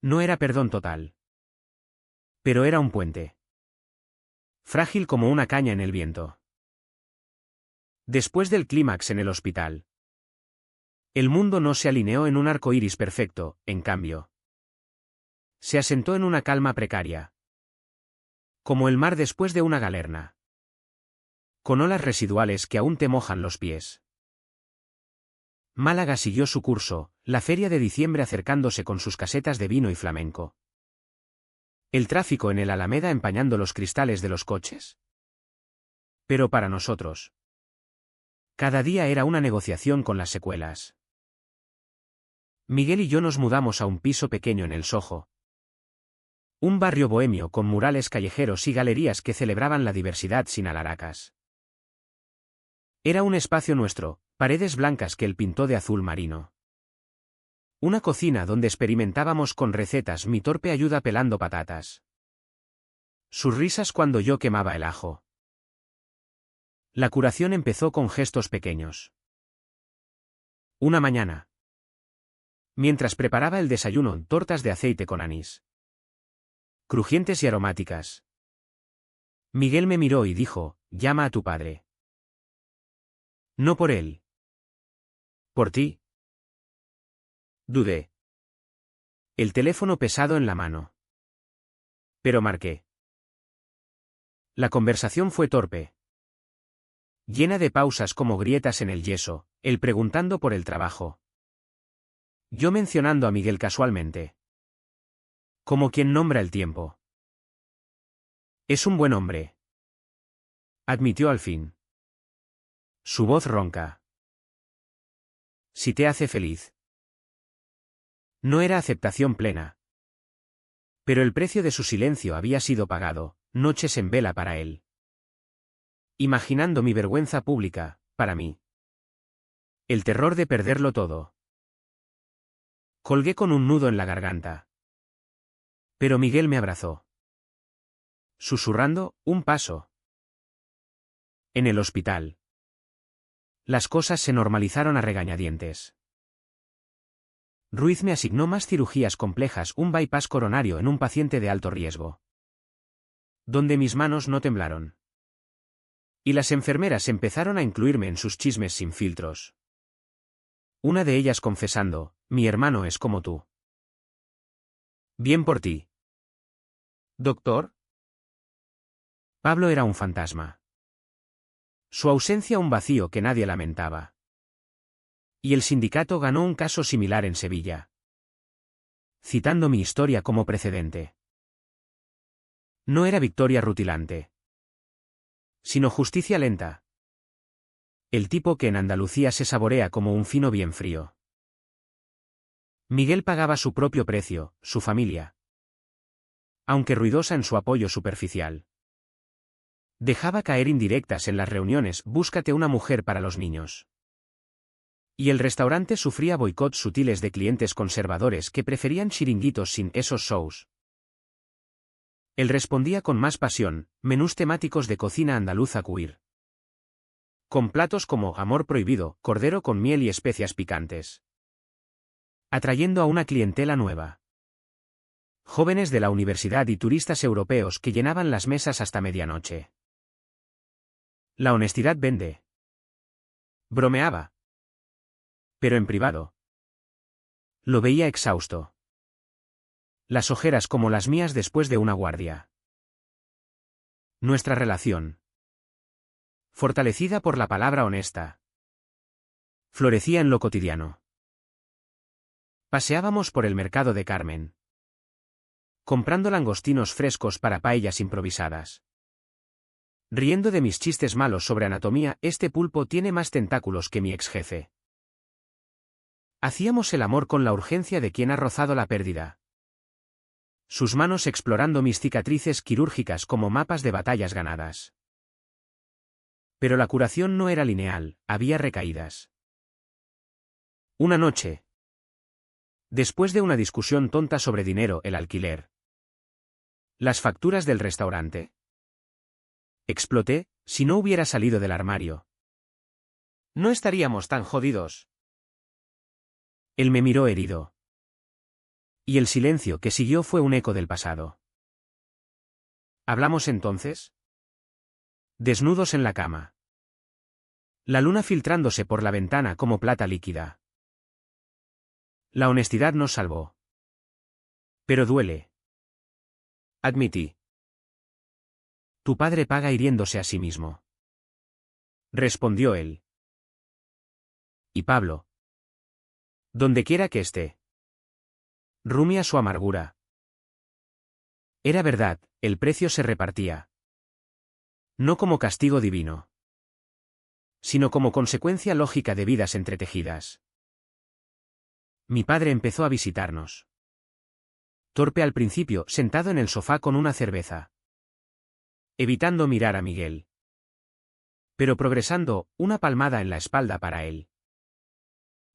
A: No era perdón total. Pero era un puente. Frágil como una caña en el viento. Después del clímax en el hospital, el mundo no se alineó en un arco iris perfecto, en cambio. Se asentó en una calma precaria. Como el mar después de una galerna. Con olas residuales que aún te mojan los pies. Málaga siguió su curso, la feria de diciembre acercándose con sus casetas de vino y flamenco. El tráfico en el Alameda empañando los cristales de los coches. Pero para nosotros, cada día era una negociación con las secuelas. Miguel y yo nos mudamos a un piso pequeño en el Soho. Un barrio bohemio con murales callejeros y galerías que celebraban la diversidad sin alaracas. Era un espacio nuestro, paredes blancas que él pintó de azul marino. Una cocina donde experimentábamos con recetas mi torpe ayuda pelando patatas. Sus risas cuando yo quemaba el ajo. La curación empezó con gestos pequeños. Una mañana, mientras preparaba el desayuno, tortas de aceite con anís, crujientes y aromáticas, Miguel me miró y dijo, llama a tu padre. No por él. Por ti. Dudé. El teléfono pesado en la mano. Pero marqué. La conversación fue torpe. Llena de pausas como grietas en el yeso, él preguntando por el trabajo. Yo mencionando a Miguel casualmente. Como quien nombra el tiempo. Es un buen hombre. Admitió al fin. Su voz ronca. Si te hace feliz. No era aceptación plena. Pero el precio de su silencio había sido pagado, noches en vela para él. Imaginando mi vergüenza pública, para mí. El terror de perderlo todo. Colgué con un nudo en la garganta. Pero Miguel me abrazó. Susurrando, un paso. En el hospital. Las cosas se normalizaron a regañadientes. Ruiz me asignó más cirugías complejas, un bypass coronario en un paciente de alto riesgo. Donde mis manos no temblaron. Y las enfermeras empezaron a incluirme en sus chismes sin filtros. Una de ellas confesando, mi hermano es como tú. Bien por ti. ¿Doctor? Pablo era un fantasma. Su ausencia un vacío que nadie lamentaba. Y el sindicato ganó un caso similar en Sevilla. Citando mi historia como precedente. No era victoria rutilante. Sino justicia lenta. El tipo que en Andalucía se saborea como un fino bien frío. Miguel pagaba su propio precio, su familia. Aunque ruidosa en su apoyo superficial. Dejaba caer indirectas en las reuniones, búscate una mujer para los niños. Y el restaurante sufría boicots sutiles de clientes conservadores que preferían chiringuitos sin esos shows. Él respondía con más pasión, menús temáticos de cocina andaluza queer. Con platos como amor prohibido, cordero con miel y especias picantes. Atrayendo a una clientela nueva. Jóvenes de la universidad y turistas europeos que llenaban las mesas hasta medianoche. La honestidad vende. Bromeaba. Pero en privado. Lo veía exhausto. Las ojeras como las mías después de una guardia. Nuestra relación. Fortalecida por la palabra honesta. Florecía en lo cotidiano. Paseábamos por el mercado de Carmen. Comprando langostinos frescos para paellas improvisadas. Riendo de mis chistes malos sobre anatomía, este pulpo tiene más tentáculos que mi ex jefe. Hacíamos el amor con la urgencia de quien ha rozado la pérdida. Sus manos explorando mis cicatrices quirúrgicas como mapas de batallas ganadas. Pero la curación no era lineal, había recaídas. Una noche. Después de una discusión tonta sobre dinero, el alquiler. Las facturas del restaurante. Exploté, si no hubiera salido del armario.
B: No estaríamos tan jodidos.
A: Él me miró herido. Y el silencio que siguió fue un eco del pasado. ¿Hablamos entonces? Desnudos en la cama. La luna filtrándose por la ventana como plata líquida. La honestidad nos salvó. Pero duele. Admití. Tu padre paga hiriéndose a sí mismo. Respondió él. Y Pablo. Donde quiera que esté. Rumia su amargura. Era verdad, el precio se repartía. No como castigo divino, sino como consecuencia lógica de vidas entretejidas. Mi padre empezó a visitarnos. Torpe al principio, sentado en el sofá con una cerveza. Evitando mirar a Miguel. Pero progresando, una palmada en la espalda para él.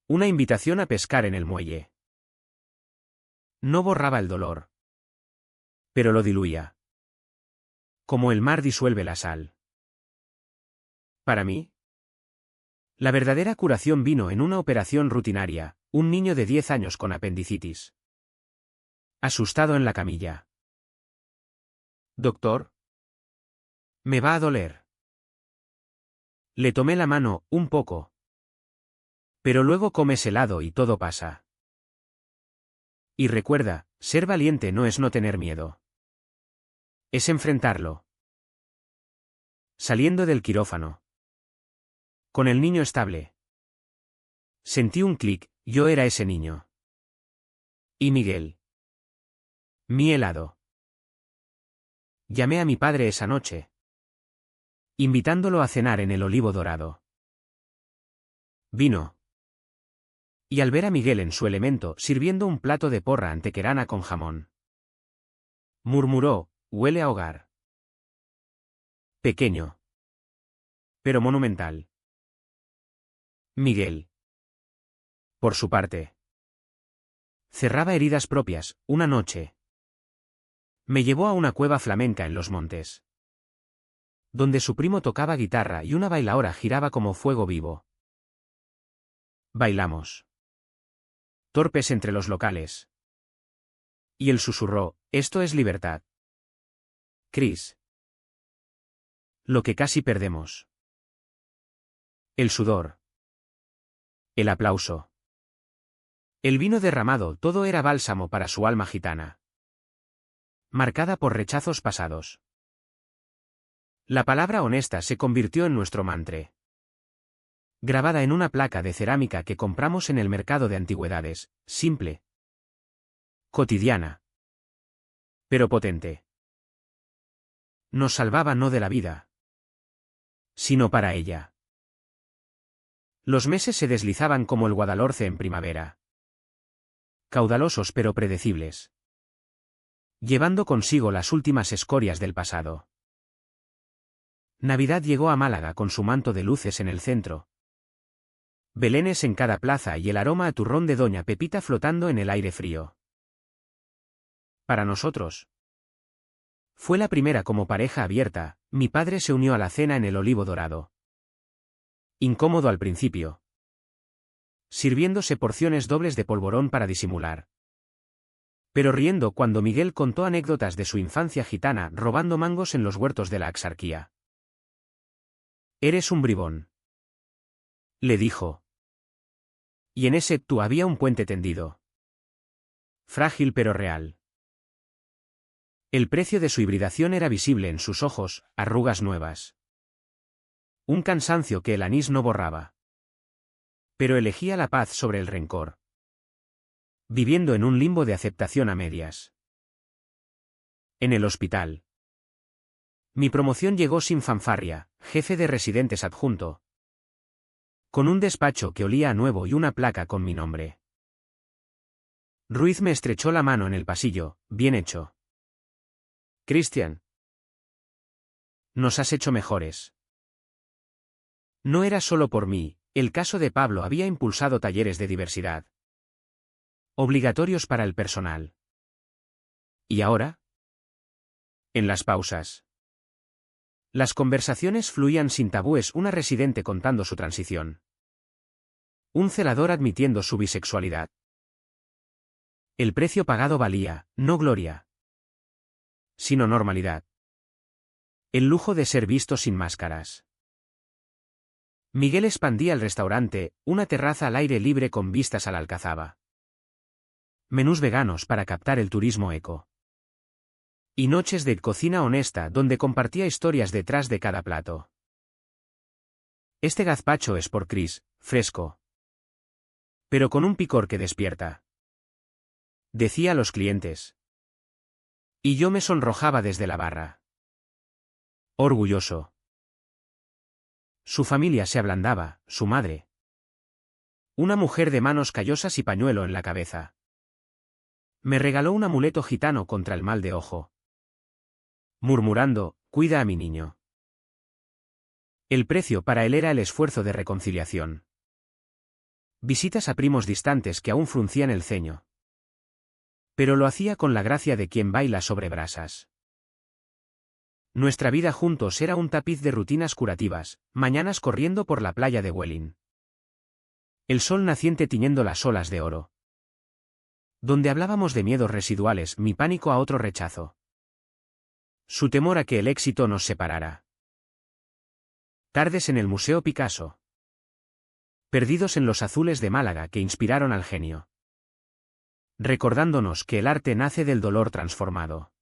A: Una invitación a pescar en el muelle. No borraba el dolor, pero lo diluía. Como el mar disuelve la sal. Para mí, la verdadera curación vino en una operación rutinaria, un niño de 10 años con apendicitis. Asustado en la camilla. Doctor. Me va a doler. Le tomé la mano, un poco. Pero luego comes helado y todo pasa. Y recuerda, ser valiente no es no tener miedo. Es enfrentarlo. Saliendo del quirófano. Con el niño estable. Sentí un clic, yo era ese niño. Y Miguel. Mi helado. Llamé a mi padre esa noche. Invitándolo a cenar en el Olivo Dorado. Vino. Y al ver a Miguel en su elemento sirviendo un plato de porra antequerana con jamón. Murmuró, huele a hogar. Pequeño. Pero monumental. Miguel. Por su parte. Cerraba heridas propias, una noche. Me llevó a una cueva flamenca en los montes. Donde su primo tocaba guitarra y una bailaora giraba como fuego vivo. Bailamos. Torpes entre los locales. Y él susurró, esto es libertad. Chris. Lo que casi perdemos. El sudor. El aplauso. El vino derramado, todo era bálsamo para su alma gitana. Marcada por rechazos pasados. La palabra honesta se convirtió en nuestro mantra. Grabada en una placa de cerámica que compramos en el mercado de antigüedades, simple. Cotidiana. Pero potente. Nos salvaba no de la vida, sino para ella. Los meses se deslizaban como el Guadalhorce en primavera. Caudalosos pero predecibles. Llevando consigo las últimas escorias del pasado. Navidad llegó a Málaga con su manto de luces en el centro. Belenes en cada plaza y el aroma a turrón de Doña Pepita flotando en el aire frío. Para nosotros. Fue la primera como pareja abierta, mi padre se unió a la cena en el Olivo Dorado. Incómodo al principio. Sirviéndose porciones dobles de polvorón para disimular. Pero riendo cuando Miguel contó anécdotas de su infancia gitana robando mangos en los huertos de la Axarquía. Eres un bribón. Le dijo. Y en ese tú había un puente tendido. Frágil pero real. El precio de su hibridación era visible en sus ojos, arrugas nuevas. Un cansancio que el anís no borraba. Pero elegía la paz sobre el rencor. Viviendo en un limbo de aceptación a medias. En el hospital. Mi promoción llegó sin fanfarria, jefe de residentes adjunto. Con un despacho que olía a nuevo y una placa con mi nombre. Ruiz me estrechó la mano en el pasillo, bien hecho. Cristian. Nos has hecho mejores. No era solo por mí, el caso de Pablo había impulsado talleres de diversidad obligatorios para el personal. ¿Y ahora? En las pausas. Las conversaciones fluían sin tabúes, una residente contando su transición. Un celador admitiendo su bisexualidad. El precio pagado valía, no gloria, sino normalidad. El lujo de ser visto sin máscaras. Miguel expandía el restaurante, una terraza al aire libre con vistas a la Alcazaba. Menús veganos para captar el turismo eco. Y noches de cocina honesta donde compartía historias detrás de cada plato. Este gazpacho es por Chris, fresco, pero con un picor que despierta, decía a los clientes. Y yo me sonrojaba desde la barra. Orgulloso. Su familia se ablandaba, su madre. Una mujer de manos callosas y pañuelo en la cabeza. Me regaló un amuleto gitano contra el mal de ojo. Murmurando, cuida a mi niño. El precio para él era el esfuerzo de reconciliación. Visitas a primos distantes que aún fruncían el ceño. Pero lo hacía con la gracia de quien baila sobre brasas. Nuestra vida juntos era un tapiz de rutinas curativas, mañanas corriendo por la playa de Welling. El sol naciente tiñendo las olas de oro. Donde hablábamos de miedos residuales, mi pánico a otro rechazo. Su temor a que el éxito nos separara. Tardes en el Museo Picasso. Perdidos en los azules de Málaga que inspiraron al genio. Recordándonos que el arte nace del dolor transformado.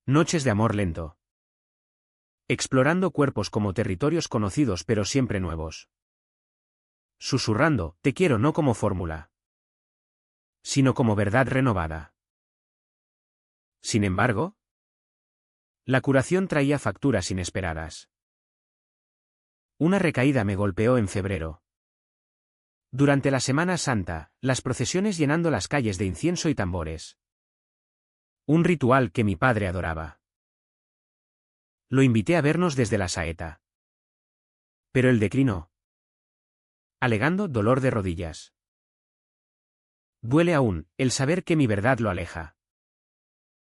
A: Noches de amor lento. Explorando cuerpos como territorios conocidos pero siempre nuevos. Susurrando, te quiero no como fórmula, sino como verdad renovada. Sin embargo, la curación traía facturas inesperadas. Una recaída me golpeó en febrero. Durante la Semana Santa, las procesiones llenando las calles de incienso y tambores. Un ritual que mi padre adoraba. Lo invité a vernos desde la saeta. Pero él declinó, alegando dolor de rodillas. Duele aún, el saber que mi verdad lo aleja.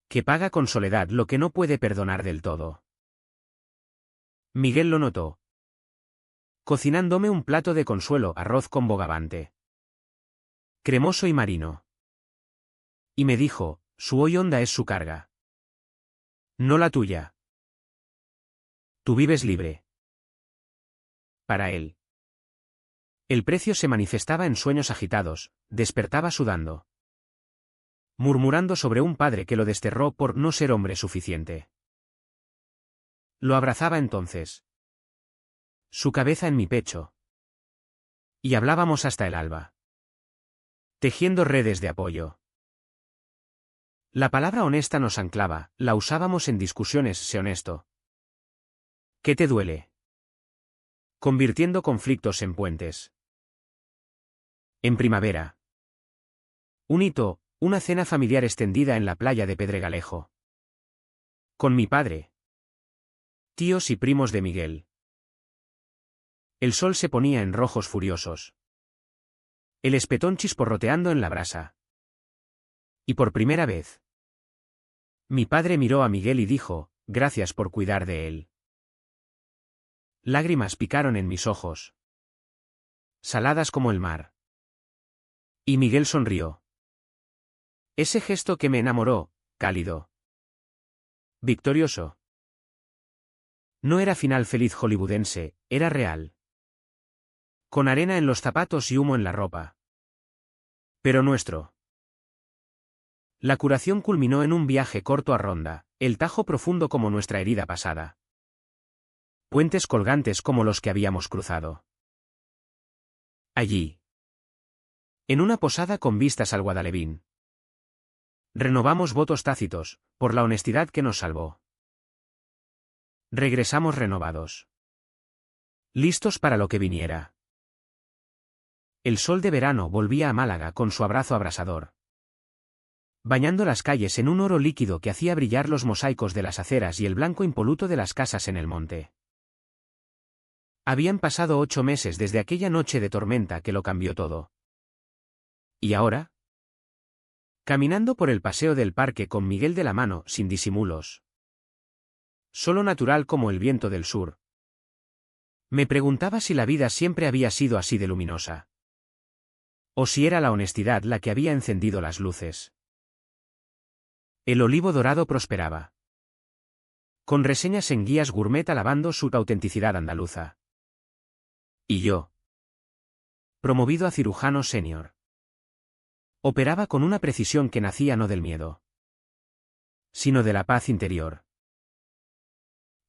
A: Que paga con soledad lo que no puede perdonar del todo. Miguel lo notó. Cocinándome un plato de consuelo, arroz con bogavante. Cremoso y marino. Y me dijo, su hoy honda es su carga. No la tuya. Tú vives libre. Para él. El precio se manifestaba en sueños agitados, despertaba sudando. Murmurando sobre un padre que lo desterró por no ser hombre suficiente. Lo abrazaba entonces. Su cabeza en mi pecho. Y hablábamos hasta el alba. Tejiendo redes de apoyo. La palabra honesta nos anclaba, la usábamos en discusiones, sé honesto. ¿Qué te duele? Convirtiendo conflictos en puentes. En primavera. Un hito, una cena familiar extendida en la playa de Pedregalejo. Con mi padre. Tíos y primos de Miguel. El sol se ponía en rojos furiosos. El espetón chisporroteando en la brasa. Y por primera vez. Mi padre miró a Miguel y dijo, gracias por cuidar de él. Lágrimas picaron en mis ojos. Saladas como el mar. Y Miguel sonrió. Ese gesto que me enamoró, cálido. Victorioso. No era final feliz hollywoodense, era real. Con arena en los zapatos y humo en la ropa. Pero nuestro. La curación culminó en un viaje corto a Ronda, el Tajo profundo como nuestra herida pasada. Puentes colgantes como los que habíamos cruzado. Allí. En una posada con vistas al Guadalevín. Renovamos votos tácitos, por la honestidad que nos salvó. Regresamos renovados. Listos para lo que viniera. El sol de verano volvía a Málaga con su abrazo abrasador. Bañando las calles en un oro líquido que hacía brillar los mosaicos de las aceras y el blanco impoluto de las casas en el monte. Habían pasado 8 meses desde aquella noche de tormenta que lo cambió todo. ¿Y ahora? Caminando por el paseo del parque con Miguel de la mano, sin disimulos. Solo natural como el viento del sur. Me preguntaba si la vida siempre había sido así de luminosa. O si era la honestidad la que había encendido las luces. El olivo dorado prosperaba. Con reseñas en guías gourmet alabando su autenticidad andaluza. Y yo. Promovido a cirujano senior. Operaba con una precisión que nacía no del miedo, sino de la paz interior.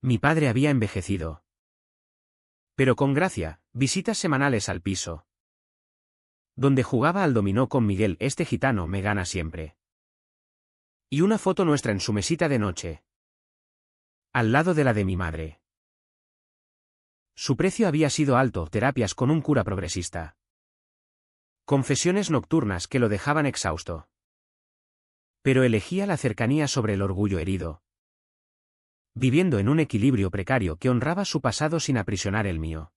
A: Mi padre había envejecido. Pero con gracia, visitas semanales al piso. Donde jugaba al dominó con Miguel, este gitano me gana siempre. Y una foto nuestra en su mesita de noche. Al lado de la de mi madre. Su precio había sido alto, terapias con un cura progresista. Confesiones nocturnas que lo dejaban exhausto. Pero elegía la cercanía sobre el orgullo herido. Viviendo en un equilibrio precario que honraba su pasado sin aprisionar el mío.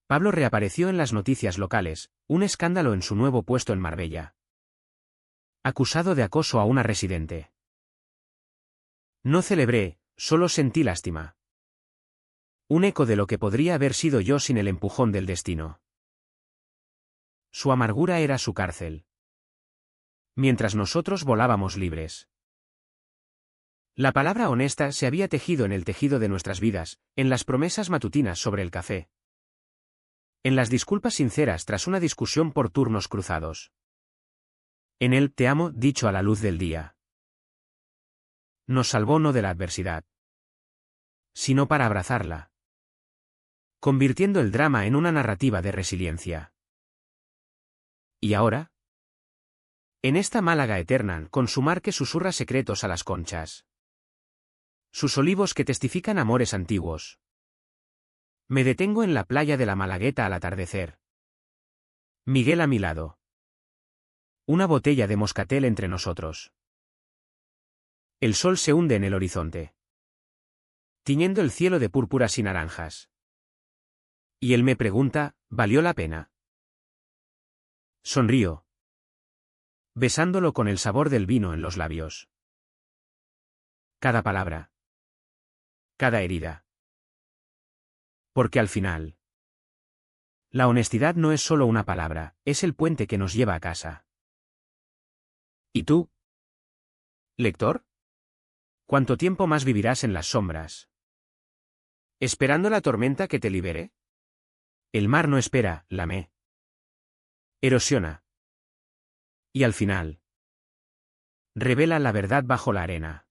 A: Pablo reapareció en las noticias locales, un escándalo en su nuevo puesto en Marbella. Acusado de acoso a una residente. No celebré, solo sentí lástima. Un eco de lo que podría haber sido yo sin el empujón del destino. Su amargura era su cárcel. Mientras nosotros volábamos libres. La palabra honesta se había tejido en el tejido de nuestras vidas, en las promesas matutinas sobre el café. En las disculpas sinceras tras una discusión por turnos cruzados. En el te amo dicho a la luz del día. Nos salvó no de la adversidad, sino para abrazarla. Convirtiendo el drama en una narrativa de resiliencia. ¿Y ahora? En esta Málaga eterna, con su mar que susurra secretos a las conchas. Sus olivos que testifican amores antiguos. Me detengo en la playa de la Malagueta al atardecer. Miguel a mi lado. Una botella de moscatel entre nosotros. El sol se hunde en el horizonte. Tiñendo el cielo de púrpuras y naranjas. Y él me pregunta, ¿valió la pena? Sonrío. Besándolo con el sabor del vino en los labios. Cada palabra. Cada herida. Porque al final. La honestidad no es solo una palabra, es el puente que nos lleva a casa. ¿Y tú? ¿Lector? ¿Cuánto tiempo más vivirás en las sombras? ¿Esperando la tormenta que te libere? El mar no espera, lame. Erosiona. Y al final. Revela la verdad bajo la arena.